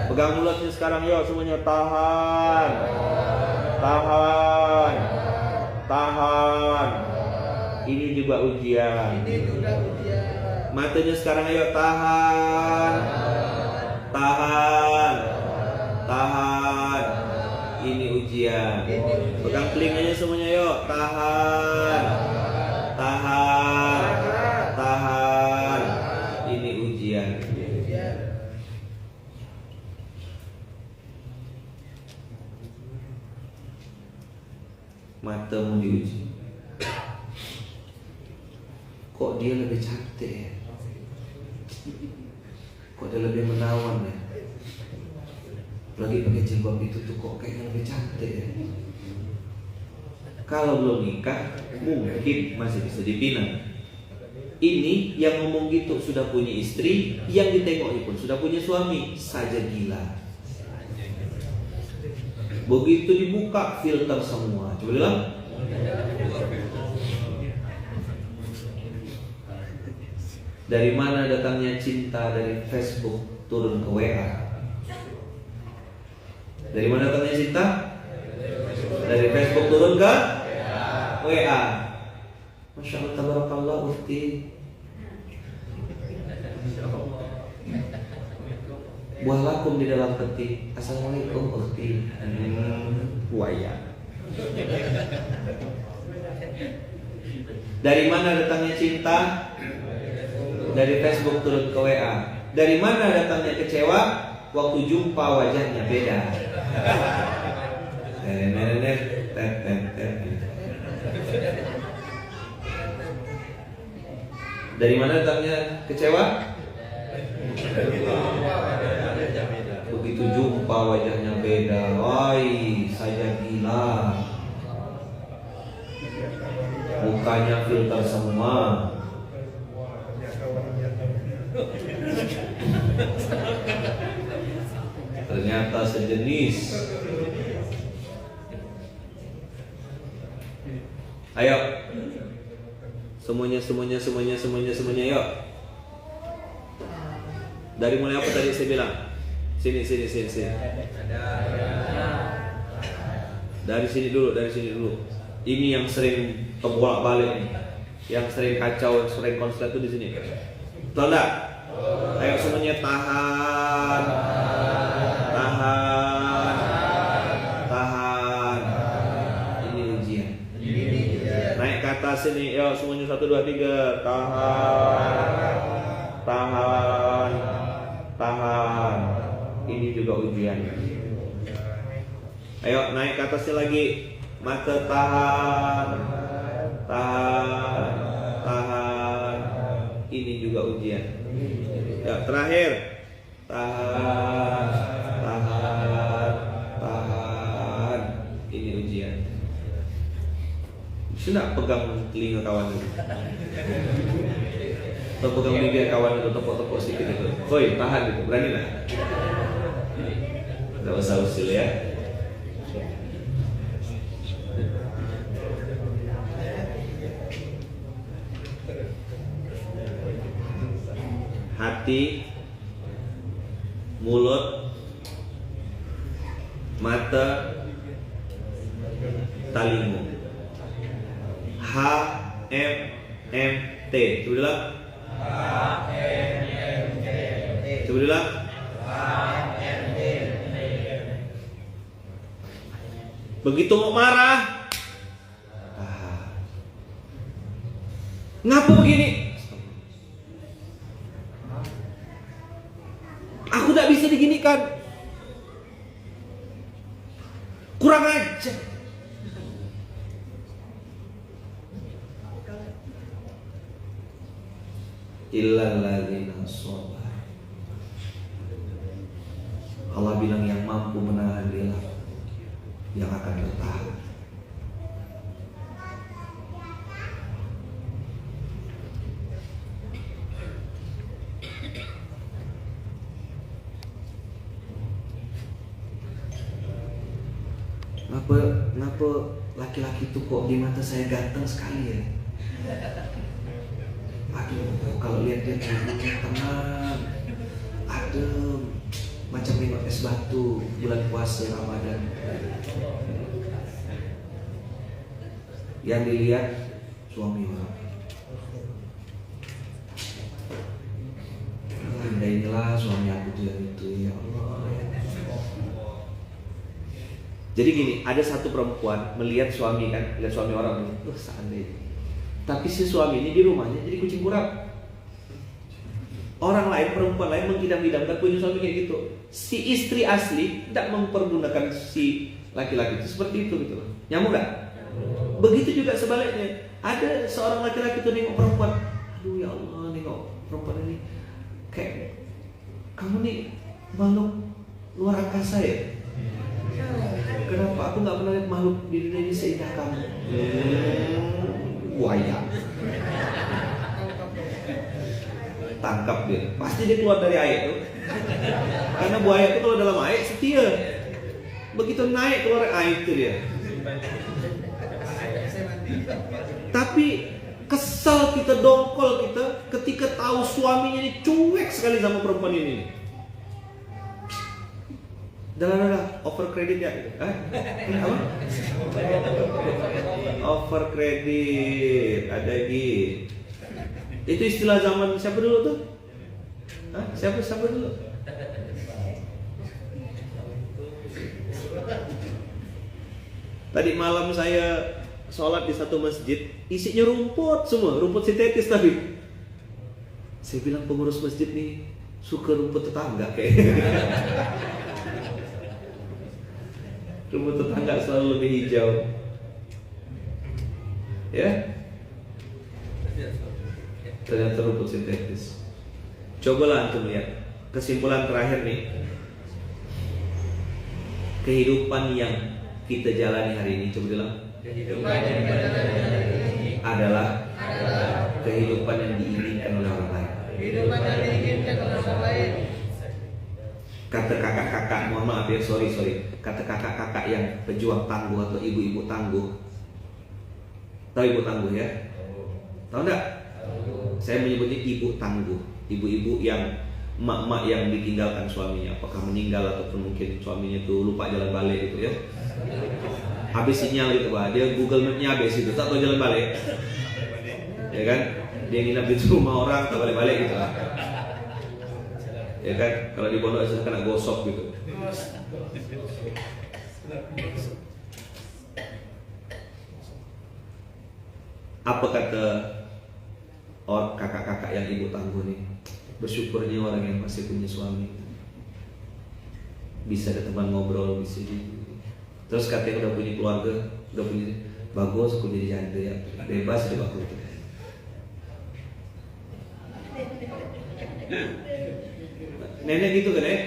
Speaker 1: Pegang mulutnya sekarang, yuk semuanya, tahan. Ini juga ujian. Matanya sekarang, ayo tahan. Ini ujian. Pegang telinganya semuanya, yuk tahan. Ini ujian. Matamu diuji. Kok dia lebih cantik ya? Kok dia lebih menawan ya? Lagi pakai jilbab itu tuh kok kayaknya lebih cantik ya? Kalau belum nikah mungkin masih bisa dipinang. Ini yang ngomong gitu sudah punya istri, yang ditengoknya pun sudah punya suami, saja gila. Begitu dibuka filter semua. Coba bilang. Dari mana datangnya cinta? Dari Facebook turun ke WA. Dari mana datangnya cinta? Dari Facebook turun ke WA. Masya Allah, tabarakallah, Ukti. Buah lakum di dalam peti. Assalamualaikum, Ukti. Buaya. Dari mana datangnya cinta? Dari Facebook turun ke WA. Dari mana datangnya kecewa? Waktu jumpa wajahnya beda. Dari mana datangnya kecewa? Begitu jumpa wajahnya beda. Woi, saja gila. Mukanya filter semua. Ternyata sejenis. Ayo. Semuanya yuk. Dari mulai apa tadi saya bilang? Sini. Dari sini dulu. Ini yang sering kebolak-balik nih. Yang sering kacau, yang sering konslet itu di sini. Tahu enggak? Ayo semuanya tahan. Ini ujian. Naik ke atas sini, yuk semuanya 1, 2, 3. Tahan. Ini juga ujian. Ayo naik ke atasnya lagi. Mata tahan. Ini juga ujian. Ya, terakhir. Tahan. Ini ujian. Sudah pegang telinga kawan itu. Atau pegang bibir kawan itu, tepuk-tepuk sedikit itu. Woi, tahan gitu, berani lah. Gak usah usul ya. Hati, mulut, mata, talingu. H M M T. Coba bilang. Coba bilang. Begitu mau marah, ngapa begini? Aku tak bisa diginikan. Kurang aja. Illal ladzina sabar. Allah bilang yang mampu menahan dia yang akan bertahan. Kenapa laki-laki itu kok di mata saya ganteng sekali ya? Aduh, kalau lihat dia tubuhnya tenang, adem, macam minum es batu bulan puasa Ramadan. Yang dilihat suami orang. Andailah suami aku tuh yang itu, ya Allah. Jadi gini, ada satu perempuan melihat suami kan, lihat suami orang ini, seandainya. Tapi si suami ini di rumahnya jadi kucing kurap. Orang lain, perempuan lain mengidam-idamkan punya suami kayak gitu. Si istri asli tidak mempergunakan si laki-laki itu seperti itu gitu loh. Nyambung gak? Begitu juga sebaliknya. Ada seorang laki-laki itu nengok perempuan, aduh ya Allah, nengok perempuan ini kayak kamu nih makhluk luar angkasa ya. Kenapa aku nggak pernah lihat makhluk di dunia ini seindah kamu? Buaya. Tangkap dia. Pasti dia keluar dari air tuh. Karena buaya itu kalau dalam air setia. Begitu naik keluar air itu dia. Tapi kesal kita, dongkol kita ketika tahu suaminya ini cuek sekali sama perempuan ini. Dah, over kredit ya gitu. Apa? Over kredit, ada lagi. Itu istilah zaman siapa dulu tuh? Siapa dulu? Tadi malam saya sholat di satu masjid, isinya rumput semua, rumput sintetis tapi. Saya bilang pengurus masjid nih suka rumput tetangga kayak. Rumput tetangga selalu lebih hijau. Ya? Ternyata rumput sintetis. Cobalah antum lihat. Kesimpulan terakhir nih. Kehidupan yang kita jalani hari ini, coba bilang. Adalah kehidupan yang diinginkan oleh orang lain. Kata kakak-kakak, mohon maaf ya, sorry. Kata kakak-kakak yang pejuang tangguh atau ibu-ibu tangguh. Tahu ibu tangguh ya? Tahu enggak? Saya menyebutnya ibu tangguh. Ibu-ibu yang emak-emak yang ditinggalkan suaminya, apakah meninggal ataupun mungkin suaminya itu lupa jalan balik gitu ya. Habis sinyal gitu, Pak. Dia Google Map-nya habis itu, tak tahu jalan balik. Ya kan? Dia nginap di rumah orang, tak balik-balik gitu lah. Ya kan, kalau di pondok asal kena gosok gitu. Apa kata orang kakak-kakak yang ibu tangguh nih? Bersyukurnya orang yang masih punya suami, bisa ada teman ngobrol, bisa gitu. Terus katanya udah punya keluarga, udah punya bagus, aku jadi janda ya, bebas deh waktu itu. Nenek gitu kan ya?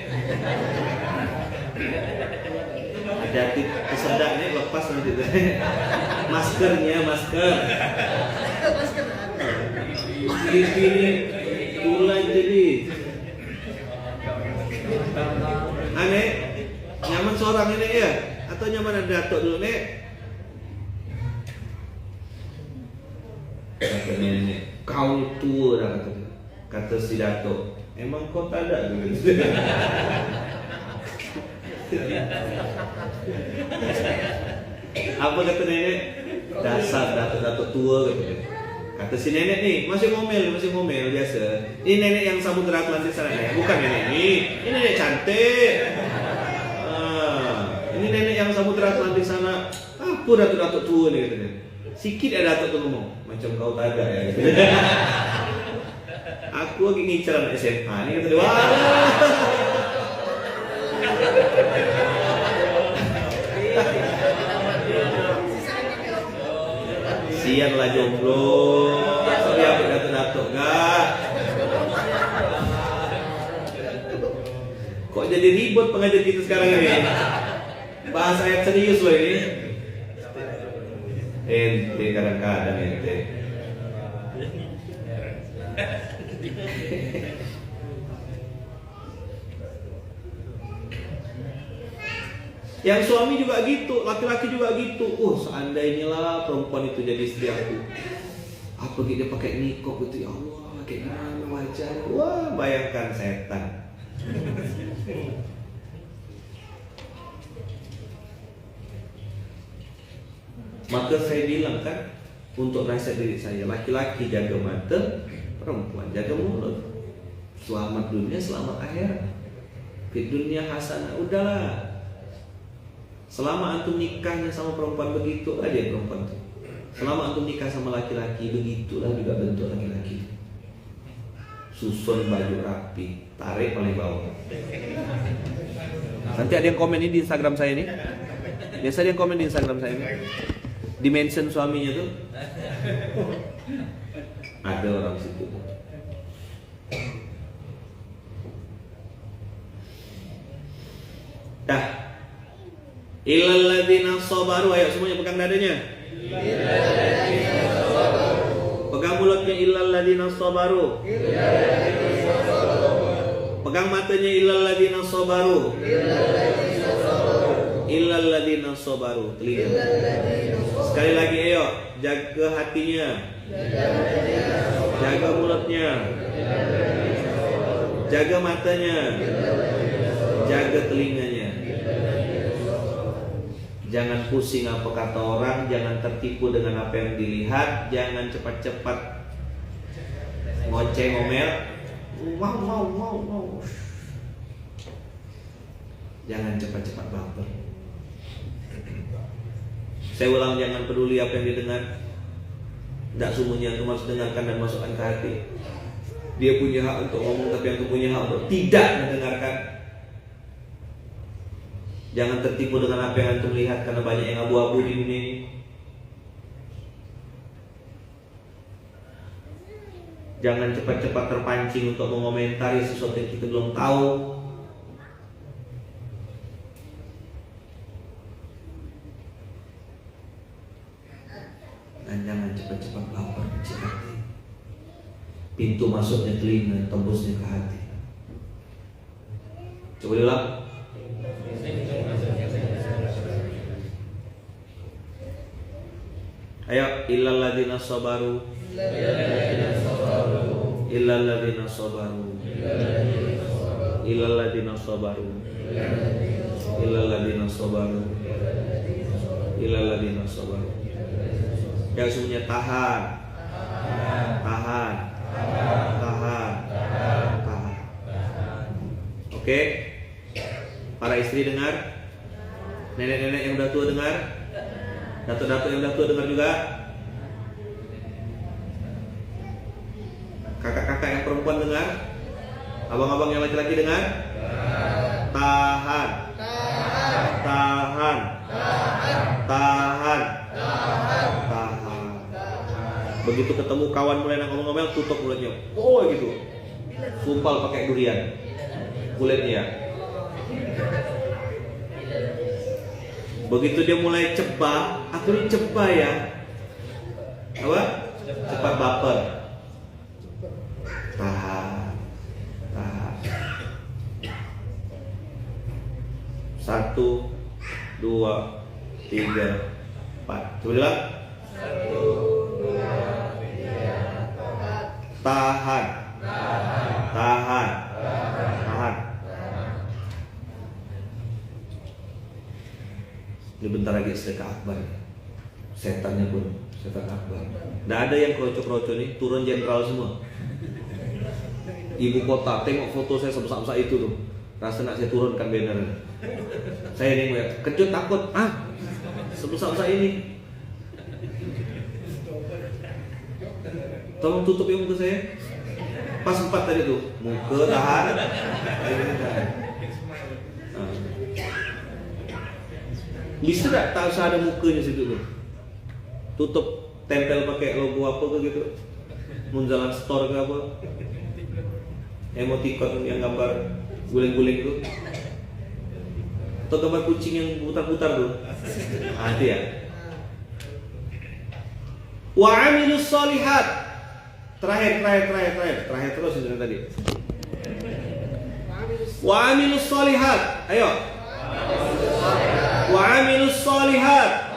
Speaker 1: Hati-hati kesedaknya lepas nanti tuh. Masker. Ini mulai jadi aneh. Nyaman seorang ini ya? Atau nyaman ada datuk dulu nek? Kata nenek, kau tua dah kata. Kata si datuk, emang kau tak ada dulu. Apa kata nenek? Dasar datuk-datuk tua kata. Kata si nenek nih, masih ngomel biasa. Ini nenek yang Samudra Atlantis sana ya, bukan nenek ini nenek cantik. Ini nenek yang Samudra Atlantis sana. Apa datuk-datuk tua nih katanya. Sikit ada datuk tuh ngomong, macam kau tak ada ya. Gitu. Aku lagi ngincar anak SMA nih kata dia. Wah. Sian lah jomblo. Sorry aku datuk-datuk enggak. Kok jadi ribut pengajar kita sekarang ini? Bahas ayat serius loh ini. Ente kadang-kadang ente. Yang suami juga gitu, laki-laki juga gitu. Seandainya lah perempuan itu jadi istri aku. Apa gitu dia pakai nikop gitu, ya Allah, kayak gimana wajah. Wah, bayangkan setan. Maka saya bilang kan, untuk nasihat diri saya, laki-laki jaga mata, perempuan jaga mulut. Selamat dunia, selamat akhirat. Di dunia hasanah, udahlah. Selama antum nikahnya sama perempuan, begitu aja perempuan tuh. Selama antum nikah sama laki-laki, begitulah juga bentuk laki-laki. Susun baju rapi, tarik paling bawah. Nanti ada yang komen ini di Instagram saya nih. Biasa ada yang komen di Instagram saya nih. Dimension suaminya tuh. Ada orang situ. Dah. Illal ladzina sabaru, ayo semuanya pegang dadanya. Pegang mulutnya, illal ladzina sabaru. Pegang matanya, illal ladzina sabaru. Illal ladzina sabaru. Telinga. Sekali lagi ayo, jaga hatinya. Jaga mulutnya. Jaga matanya. Jaga telinganya. Jangan pusing apa kata orang, jangan tertipu dengan apa yang dilihat, jangan cepat-cepat ngoceh ngomel. Wow. Jangan cepat-cepat baper. Saya ulang, jangan peduli apa yang didengar. Tidak semuanya itu harus dengarkan dan masukkan ke hati. Dia punya hak untuk ngomong, tapi yang punya hak untuk tidak mendengarkan. Jangan tertipu dengan apa yang antum lihat, karena banyak yang abu-abu di dunia ini. Jangan cepat-cepat terpancing untuk mengomentari sesuatu yang kita belum tahu. Dan jangan cepat-cepat baper, hati. Pintu masuknya telinga, tembusnya ke hati. Coba diulang. Ayo, illal ladzina sabaru. Illal ladzina sabaru. Illal ladzina sabaru. Illal ladzina sabaru. Illal ladzina sabaru. Yang semuanya tahan. Oke. Para istri dengar. Nenek-nenek yang udah tua dengar. Datuk-datuk yang udah tua dengar juga. Kakak-kakak yang perempuan dengar. Abang-abang yang laki-laki dengar. Tahan. Begitu ketemu kawan mulai ngomel-ngomel, tutup mulutnya. Oh gitu. Sumpal pakai durian kulitnya. Begitu dia mulai cebak, akhirnya cebak ya. Apa? Cepat baper. Tahan. 1, 2, 3, 4. Coba bilang.
Speaker 2: 1, 2, 3, 4.
Speaker 1: Tahan. Tahan. Tahan. Ini bentar lagi sedekah akbar. Setannya pun setan akbar. Nggak ada yang kroco-kroco nih, turun jenderal semua. Ibu kota, tengok foto saya sebesar-besar itu tuh. Rasa nak saya turunkan banner. Saya nih ngeliat, kejut takut. Sebesar-besar ini. Tolong tutup ya muka saya. Pas 4 tadi tuh. Muka tahan. Bisa gak tak usah ada mukanya situ tuh. Tutup, tempel pakai logo apa ke gitu. Munjalan store ke apa. Emoticon yang gambar guling-guling tuh. Atau gambar kucing yang putar-putar tuh. Itu ya. Wa amilus solihat. Terakhir terus ini tadi. Wa amilus solihat. Ayo. Wa amilus solihat.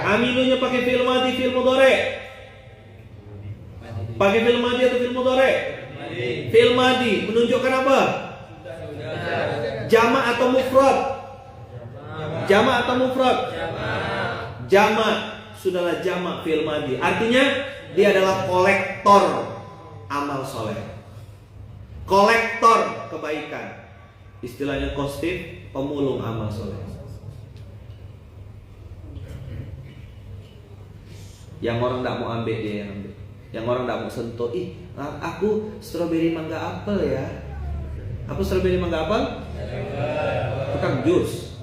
Speaker 1: Amilunya pakai fi'il madhi, fi'il mudhari. Pakai fi'il madhi atau fi'il mudhari? Fi'il madhi menunjukkan apa? Jamak atau mufrad? Jamak atau mufrad? Jamak. Sudahlah jamak fi'il madhi. Artinya dia adalah kolektor amal soleh. Kolektor kebaikan. Istilahnya kostif, pemulung amal soleh. Yang orang tidak mau ambil dia yang ambil. Yang orang tidak mau sentuh. Aku strawberry mangga apel ya. Apa strawberry mangga apel? Bukan jus.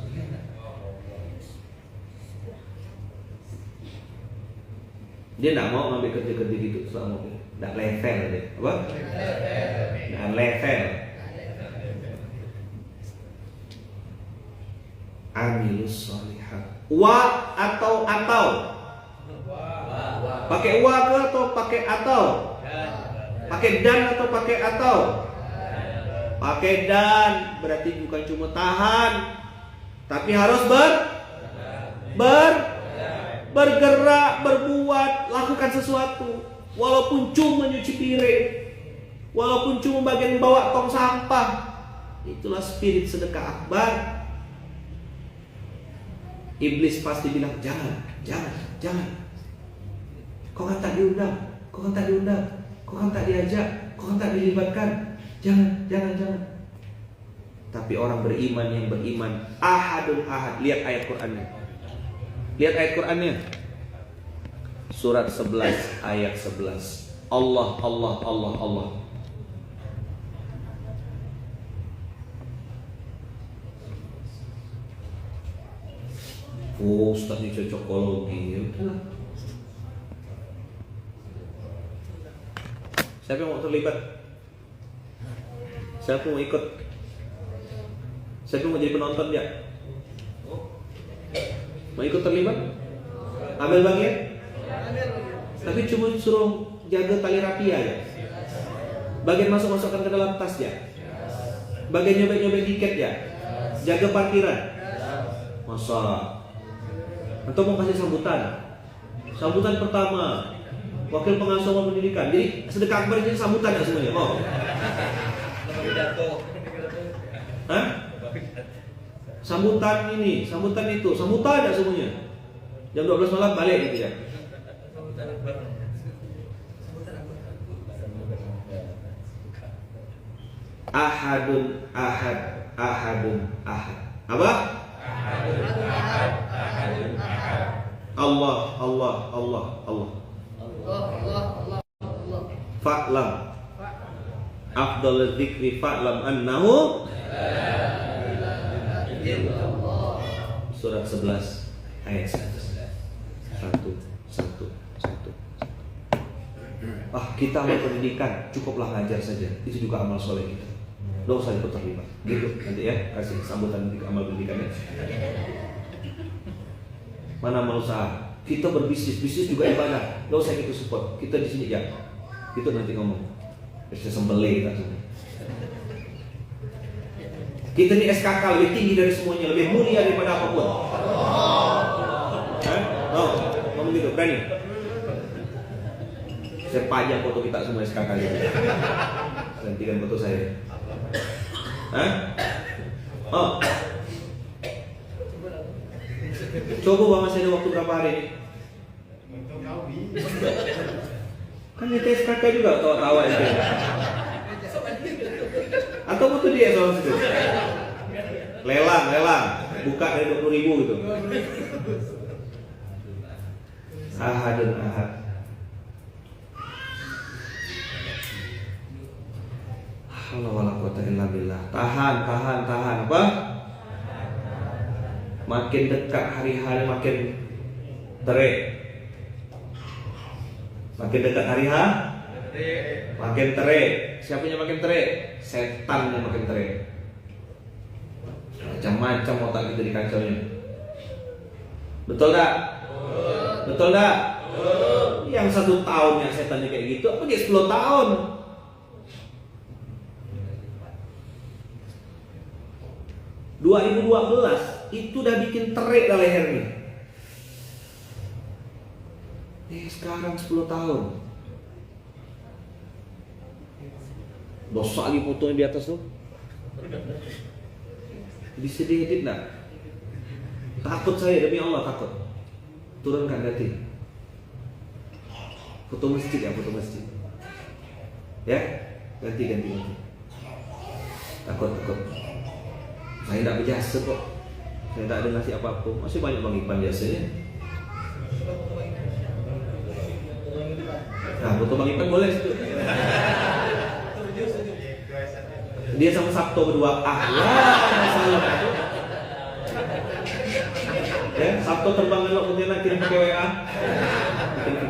Speaker 1: Dia tidak mau ngambil kerja-kerja gitu selama itu. Tidak level dia. Apa? Tidak level. Amilus solihat. Wa atau. Pakai wa ke atau pakai atau? Pakai dan atau pakai atau? Pakai dan. Berarti bukan cuma tahan, tapi harus bergerak, berbuat, lakukan sesuatu. Walaupun cuma nyuci piring, walaupun cuma bagian bawa tong sampah. Itulah spirit sedekah akbar. Iblis pasti bilang, jangan. Kau kan tak diundang, kau kan tak diajak, kau kan tak dilibatkan. Jangan. Tapi orang beriman yang beriman, ahadun ahad. Lihat ayat Qur'annya. Surat 11 ayat 11. Allah. Oh, Ustaz ini cocokologi. Siapa yang mau terlibat? Siapa mau ikut? Siapa mau jadi penonton dia? Mau ikut terlibat? Ambil bagian? Tapi cuma suruh jaga tali rapi aja. Bagian masukkan ke dalam tas ya. Bagian nyobek tiket ya. Jaga parkiran. Masa? Atau mau kasih sambutan? Sambutan pertama, wakil pengasuh amal pendidikan. Jadi sedekah akbar ini sambutan ya semuanya. Mau? Hah? Sambutan ini, sambutan itu, sambutan ya semuanya. Jam 12 malam balik gitu ya. Ahadun ahad. Apa? Allah. Fa'lam. Afdalul dzikri fa'lam annahu Surat 11 ayat 1. Kita amal pendidikan, cukuplah ngajar saja. Itu juga amal soleh kita. Nggak usah ikut terlibat. Gitu nanti ya, kasih sambutan nanti ke amal pendidikannya. Mana amal usaha? Kita berbisnis juga ibadah. Nggak usah ikut support. Kita di sini ya. Itu nanti ngomong. Bisa sembelih kita semua. Kita ini SKK lebih tinggi dari semuanya, lebih mulia daripada apapun. Ngomong gitu, berani? Saya pajang foto kita semua SKK gitu. Gantikan foto saya. Coba Bang, masih ada waktu berapa hari ini? Kan itu SKK juga tawa-tawa itu. Atau butuh dia soal situ? Lelang, buka dari 20.000 gitu. Ahadun ahad. Haula wala quwata illa billah. Tahan. Apa? Makin dekat hari-hari makin terik. Makin dekat hari makin terik. Siapanya makin terik? Setan yang makin terik. Macam-macam otak kita dikacaunya. Betul tak? Betul tak? Yang 1 tahun yang setannya kayak gitu, apa dia 10 tahun? Itu udah bikin terik dah lehernya. Sekarang 10 tahun. Dosa lagi fotonya di atas tuh. Bisa diedit nak? Takut saya, demi Allah takut. Turunkan ganti. Foto masjid ya, foto masjid. Ya, ganti. Takut. Saya tidak berjasa kok. Saya tak ada ngasih apapun. Masih banyak Bang Ipan jasanya. Nah, foto Bang Ipan boleh situ. Dia sama Sabto berdua. Masalah. Ya, Sabto terbang ke Pontianak kirim pakai WA.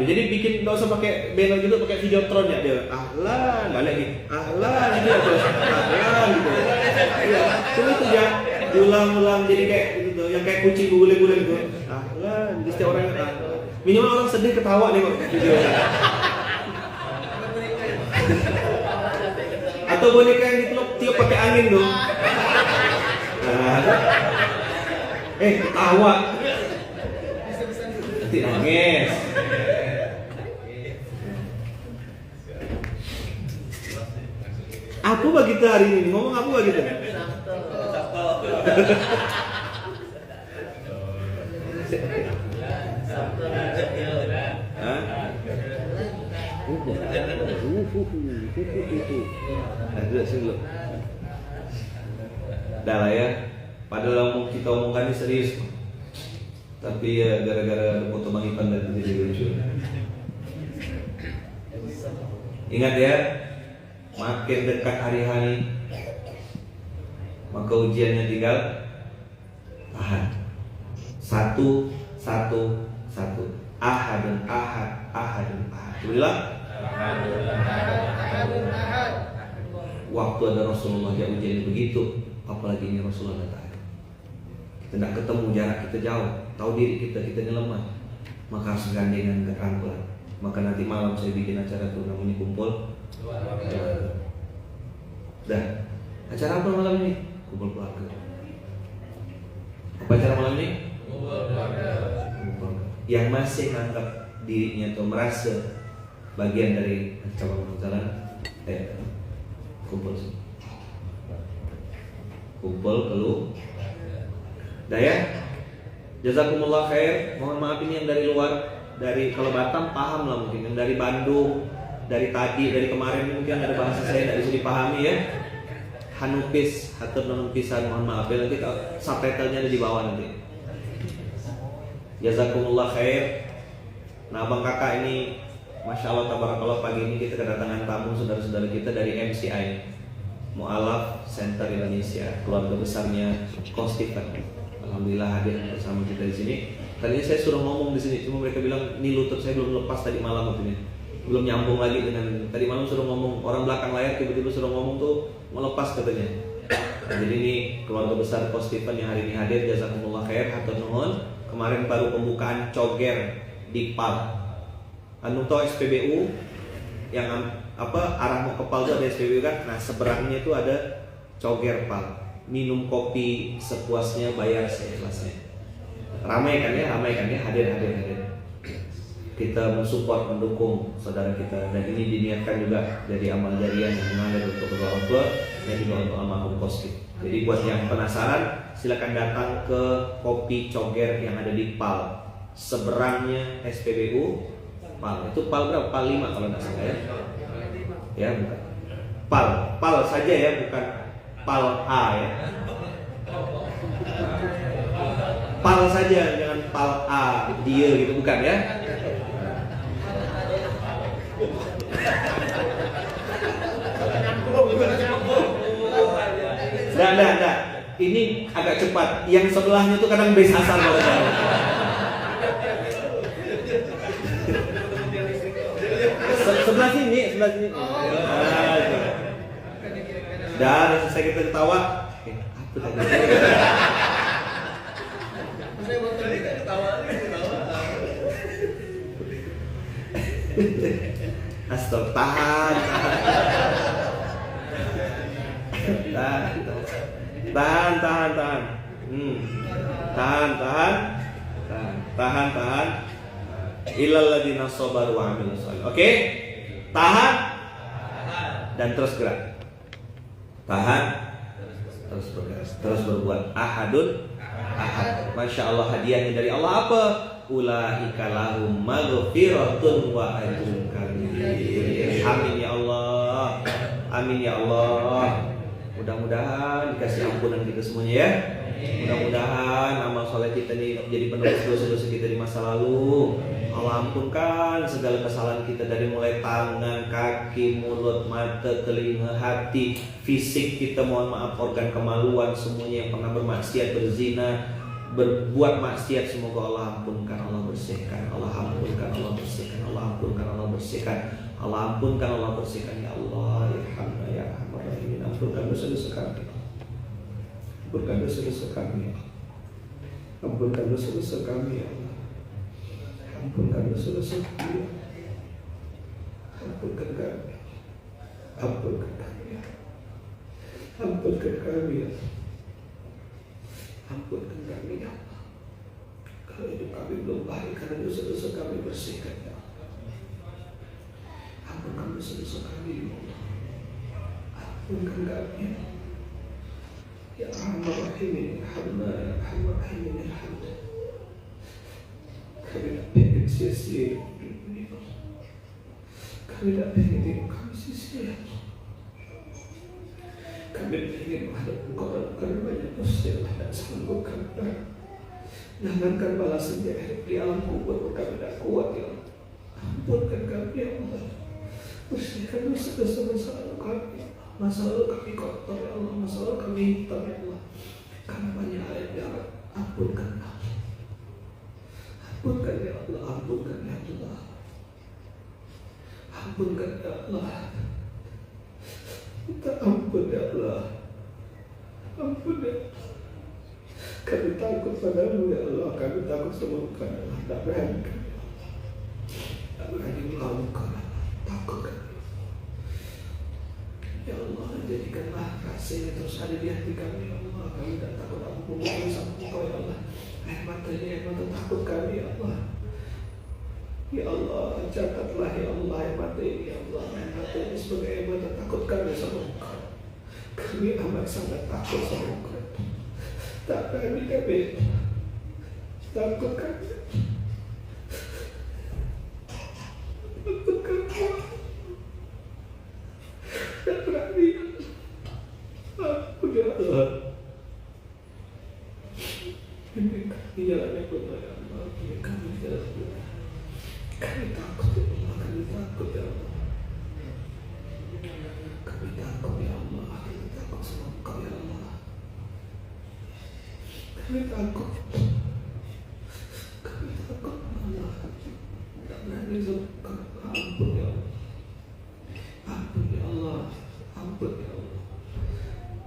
Speaker 1: Jadi bikin nggak usah pakai banner gitu, pakai videotron ya dia. Balik nih. Gitu ya terus. Gitu. Iya, cuma itu ya diulang-ulang jadi kayak gitu, yang kayak kucing bule-bule gitu. Jadi setiap orang minimal orang sedih ketawa nih kok video. Atau boneka yang ditiup pakai angin dong. Ketawa. Nanti nangis. Aku begitu hari ini, ngomong aku begitu. Dah lah ya. Padahal kita omongkan ini serius, tapi ya gara-gara ada foto Bang Ipan dan jadi lucu. Ingat ya, makin dekat hari-hari maka ujiannya tinggal tahan. Satu. Ahadun ahad. Tulilah. Waktu ada Rasulullah dia ujian begitu, apalagi ini Rasulullah datang. Kita tidak ketemu, jarak kita jauh, tahu diri kita ini lemah, maka harus gandengan rangkulan. Maka nanti malam saya bikin acara tuh namanya kumpul. Dah, acara apa malam ini? Kumpul keluarga. Apa acara malam ini? Kumpul keluarga. Yang masih menganggap dirinya atau merasa bagian dari ancaman jalan, kumpul sih. Kumpul keluar. Dah ya. Jazakumullah khair. Mohon maaf ini yang dari luar, dari kalau Batam paham lah mungkin, yang dari Bandung, dari tadi, dari kemarin mungkin ada bahasa saya tidak bisa dipahami ya. Hanupis, hatur non pisan, mohon maaf ya, nanti subtitlenya ada di bawah nanti. Jazakumullah khair. Nah abang kakak ini, masya Allah tabarakallah, pagi ini kita kedatangan tamu saudara-saudara kita dari MCI, Mu'alaf Center Indonesia, keluarga besarnya Coach Stephen. Alhamdulillah hadir bersama kita di sini. Tadinya saya suruh ngomong di sini, cuma mereka bilang ini lutut saya belum lepas tadi malam waktunya, belum nyambung lagi dengan tadi malam suruh ngomong, orang belakang layar tiba-tiba suruh ngomong tuh melepas katanya. Nah, jadi ini keluarga besar Coach Stephen yang hari ini hadir, jazakumullah khair, hatur nuhun. Kemarin baru pembukaan coger di PAL. Anu tau SPBU yang arah mau ke PAL itu ada SPBU kan. Nah seberangnya itu ada coger PAL. minum kopi sepuasnya, bayar seikhlasnya. Ramai kan ya, hadir. Kita mensupport, mendukung saudara kita, dan ini diniatkan juga jadi amal jariah yang mengalir untuk kedua orang tua dan juga untuk almarhum Koski. Jadi buat yang penasaran, silakan datang ke Kopi Coger yang ada di PAL, seberangnya SPBU PAL. Itu PAL berapa? PAL 5 kalau nggak salah ya. Ya bukan PAL saja ya, bukan PAL A ya. PAL saja, jangan PAL A dia gitu, bukan ya. Enggak. Ini agak cepat. Yang sebelahnya tuh kadang base asal kalau tahu. Sebelah sini. Dan selesai kita ketawa. Apa tadi? Astagfirullah, tahan. Tahan. Illal ladzina sabaru wa amilus shalihat. Oke? Tahan dan terus gerak. Tahan, terus bergerak, terus berbuat. Ahad. Masya Allah, hadiahnya dari Allah apa? Ulaika lahum maghfiratun wa ajrun kabir. Amin ya Allah. Mudah-mudahan dikasih ampunan kita semuanya ya. Mudah-mudahan amal soleh kita ini jadi penebus dosa-dosa kita di masa lalu. Allah ampunkan segala kesalahan kita dari mulai tangan, kaki, mulut, mata, telinga, hati, fisik kita, mohon maaf, organ kemaluan, semuanya yang pernah bermaksiat, berzina, berbuat maksiat, semoga Allah ampunkan, Allah bersihkan, Allah ampunkan, Allah bersihkan, Allah ampunkan, Allah bersihkan, Allah ampunkan, Allah bersihkan ya Allah, ya Rahman ya Rahman Rahim, ampunkan dosa-dosa kami, ampunkan dosa-dosa kami, ampunkan dosa-dosa kami ya Allah, ampunkan dosa-dosa kami, ampunkan kami, ampunkan kami, ampunkan kami ya Allah. Ampunkan kami ya Allah. Kalau hidup kami belum baik karena dosa-dosa kami, bersihkan ya Allah. Ampunkan dosa-dosa kami ya Allah. Ampunkan kami ya Rahman Rahim, irhamna ya Rahman Rahim, irhamna. Kami tak pengen sia-sia hidup ini. Kami tak pengen hidup kami sia-sia. Kami ingin menghadap Engkau karena banyak dosa yang tidak sanggup kami. Jangankan balasan di alam kubur, kami tidak kuat ya Allah. Ampunkan kami ya Allah. Bersihkan dosa-dosa masa lalu kami. Masa lalu kami kotor ya Allah. Masa lalu kami hitam ya Allah. Karena banyak hal yang jahat. Ampunkan ya Allah. Ampunkan ya Allah. Ampunkan ya Allah. Ampunkan ya Allah. Minta ampun ya Allah. Ampun ya. Kami takut padamu ya Allah. Kami takut sama Engkau ya Allah. Tak berani kami. Tak berani melawan Engkau. Takut kami. Ya Allah, jadikanlah kasih terus ada di hati kami ya Allah. Kami tak takut ampun sama Engkau ya Allah. Air mata ini air mata takut kami ya Allah. Ya Allah, catatlah ya Allah air mata ini ya Allah. Air mata ini sebagai air mata takut kami sama Engkau. Kami amat sangat takut sama Engkau. Tak berani kami. Takut kami. Takut kami. Tak berani. Ampun ya Allah. Bimbing kami jalan yang benar ya Allah. Bimbing kami jalan yang benar. Kami takut ya Allah, kami takut ya Allah. Kami takut ya Allah, kami takut sama Engkau ya Allah. Kami takut. Kami takut Allah. Tak berani sama Engkau. Ampun ya Allah. Ampun ya Allah. Ampun ya Allah.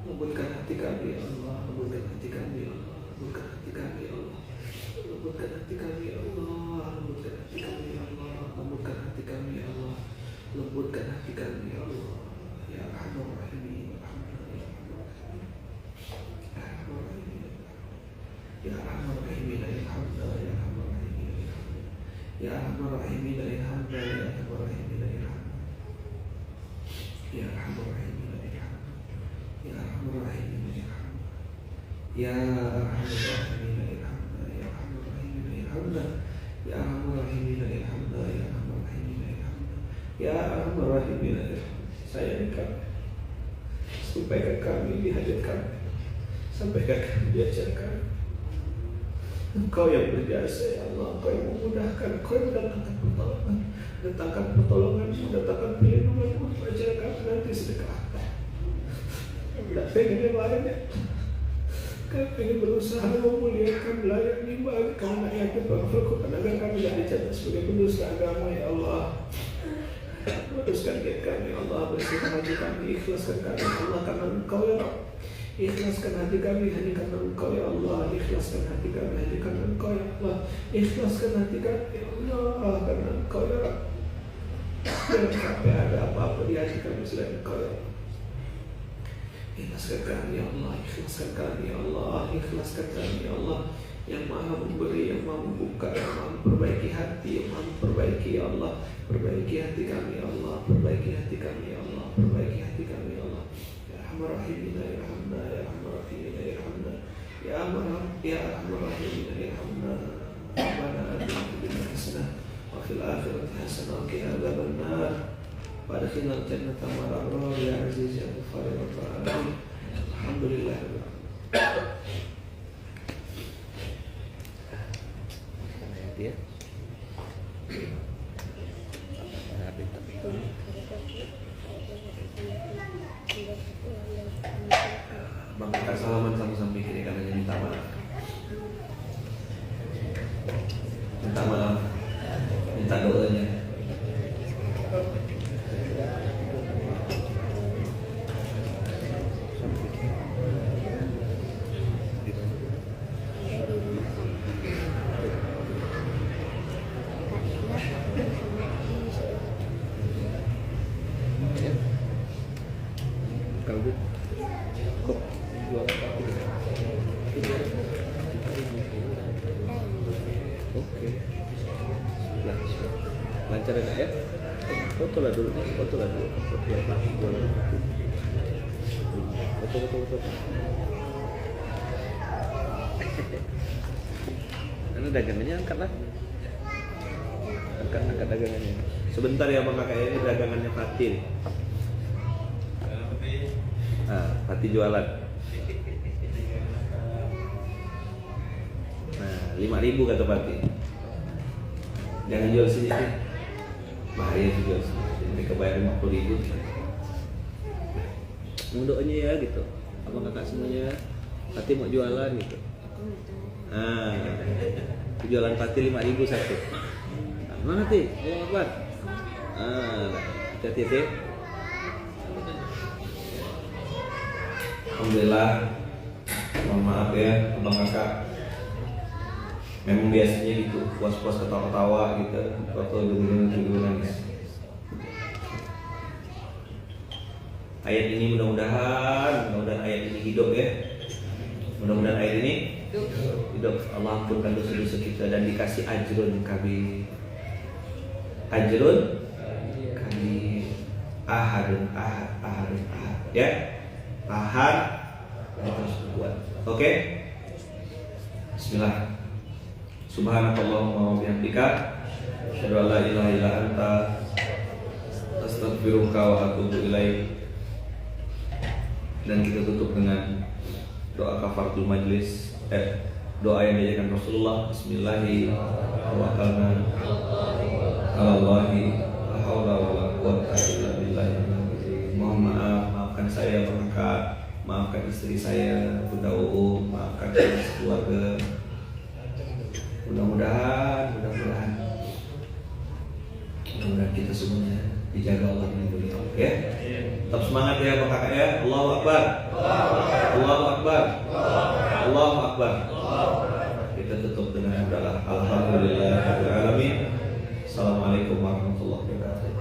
Speaker 1: Lembutkan hati kami ya Allah. Lembutkan hati kami ya Allah. Lembutkan hati kami ya Allah. Lembutkan hati kami ya Allah. Lembutkan hati kami ya Allah. Lembutkan hati kami ya Allah. Lembutkan hati kami ya Allah. Ya Rahman Rahim. Ya Rahman Rahim. rahimin irhamna ya arhamar rahimin ya arhamar rahimin irhamna ya arhamar rahimin irhamna ya arhamar rahimin irhamna ya arhamar rahimin irhamna ya arhamar rahimin irhamna ya arhamar rahimin irhamna ya arhamar rahimin irhamna ya arhamar rahimin irhamna ya arhamar rahimin irhamna. Sayangi kami, sampaikan kami di hajat kami, sampaikan kami di ajar kami. Engkau yang berjasa ya Allah, Engkau yang memudahkan, Engkau yang mendatangkan pertolongan, datangkan pertolongan, mendatangkan perlindungan untuk ajar kami nanti sedekah. Tidak pengen yang lain ya. Kami ingin berusaha memuliakan melayani bagi karena yakin bahwa Al-Quran agar kami tidak dicatat sebagai pendusta agama ya Allah. Luruskan kami Allah, bersihkan hati kami, ikhlaskan kami Allah karena Engkau ya Rabb. Ikhlaskan hati kami hanya karena Engkau ya Allah. Ikhlaskan hati kami hanya karena Engkau ya Allah. Ikhlaskan hati kami ya Allah karena Engkau ya Rabb. Jangan sampai ada apa-apa di hati kami selain Engkau ya Allah. Ikhlaskan kami ya Allah, ikhlaskan kami ya Allah, ikhlaskan kami ya Allah. Yang maha memberi, yang maha membuka, yang maha memperbaiki hati, yang maha memperbaiki ya Allah. Perbaiki hati kami ya Allah, perbaiki hati kami ya Allah, perbaiki hati kami ya Allah. Ya arhamar rahimin irhamna ya arhamar rahimin irhamna ya arhamar rahimin irhamna. Rabbana atina fid dunya hasanah wa fil akhirati hasanah wa qina adzabannar. Wadkhilna jannata ma'al abrar ya aziz ya ghafar ya rabbal alamin. Alhamdulillahirabbil alamin. Ya. Bang, kita salaman sama-sama kiri kanannya, minta maaf. Minta maaf. Minta doanya. Lancar ya? Foto lah dulu. Foto. Karena dagangannya angkat lah. Angkat dagangannya. Sebentar ya Bang Kakak, ini dagangannya Fatin. Fatin jualan. Nah, 5.000 kata Fatin. Jangan jual sini sih. Bahaya sih jual sini. Mereka bayar 50.000. Mau doanya ya gitu. Abang kakak semuanya. Fatih mau jualan gitu. Jualan Fatih 5.000 satu. Mana Ti? Oh apa? Hati-hati Ti. Alhamdulillah. Mohon maaf ya abang kakak. Memang biasanya gitu, puas-puas ketawa-ketawa gitu, atau dulu nangis. Ayat ini mudah-mudahan ayat ini hidup ya. Mudah-mudahan ayat ini hidup. Allah ampunkan dosa-dosa kita dan dikasih ajrun kami. Ajrun kami ahadun ahad ya. Ahad terus buat. Oke? Bismillah. Subhanakallahumma wa bihamdika asyhadu an la ilaha illa anta astaghfiruka wa atubu ilaik. Dan kita tutup dengan doa kafaratul majlis, doa yang diajarkan Rasulullah. Bismillahirrahmanirrahim. Allahi la haula wala quwwata illa billah. Mohon maaf, maafkan saya Bang Kakak, maafkan istri saya Bunda Uu, maafkan keluarga. Mudah-mudahan kita semuanya dijaga Allah melindungi Allah ya. Tetap semangat ya Bang Kakak ya. Allahu Akbar. Allahu Akbar. Allahu Akbar. Kita tutup dengan adalah alhamdulillahirabbil alamin. Assalamualaikum warahmatullahi wabarakatuh.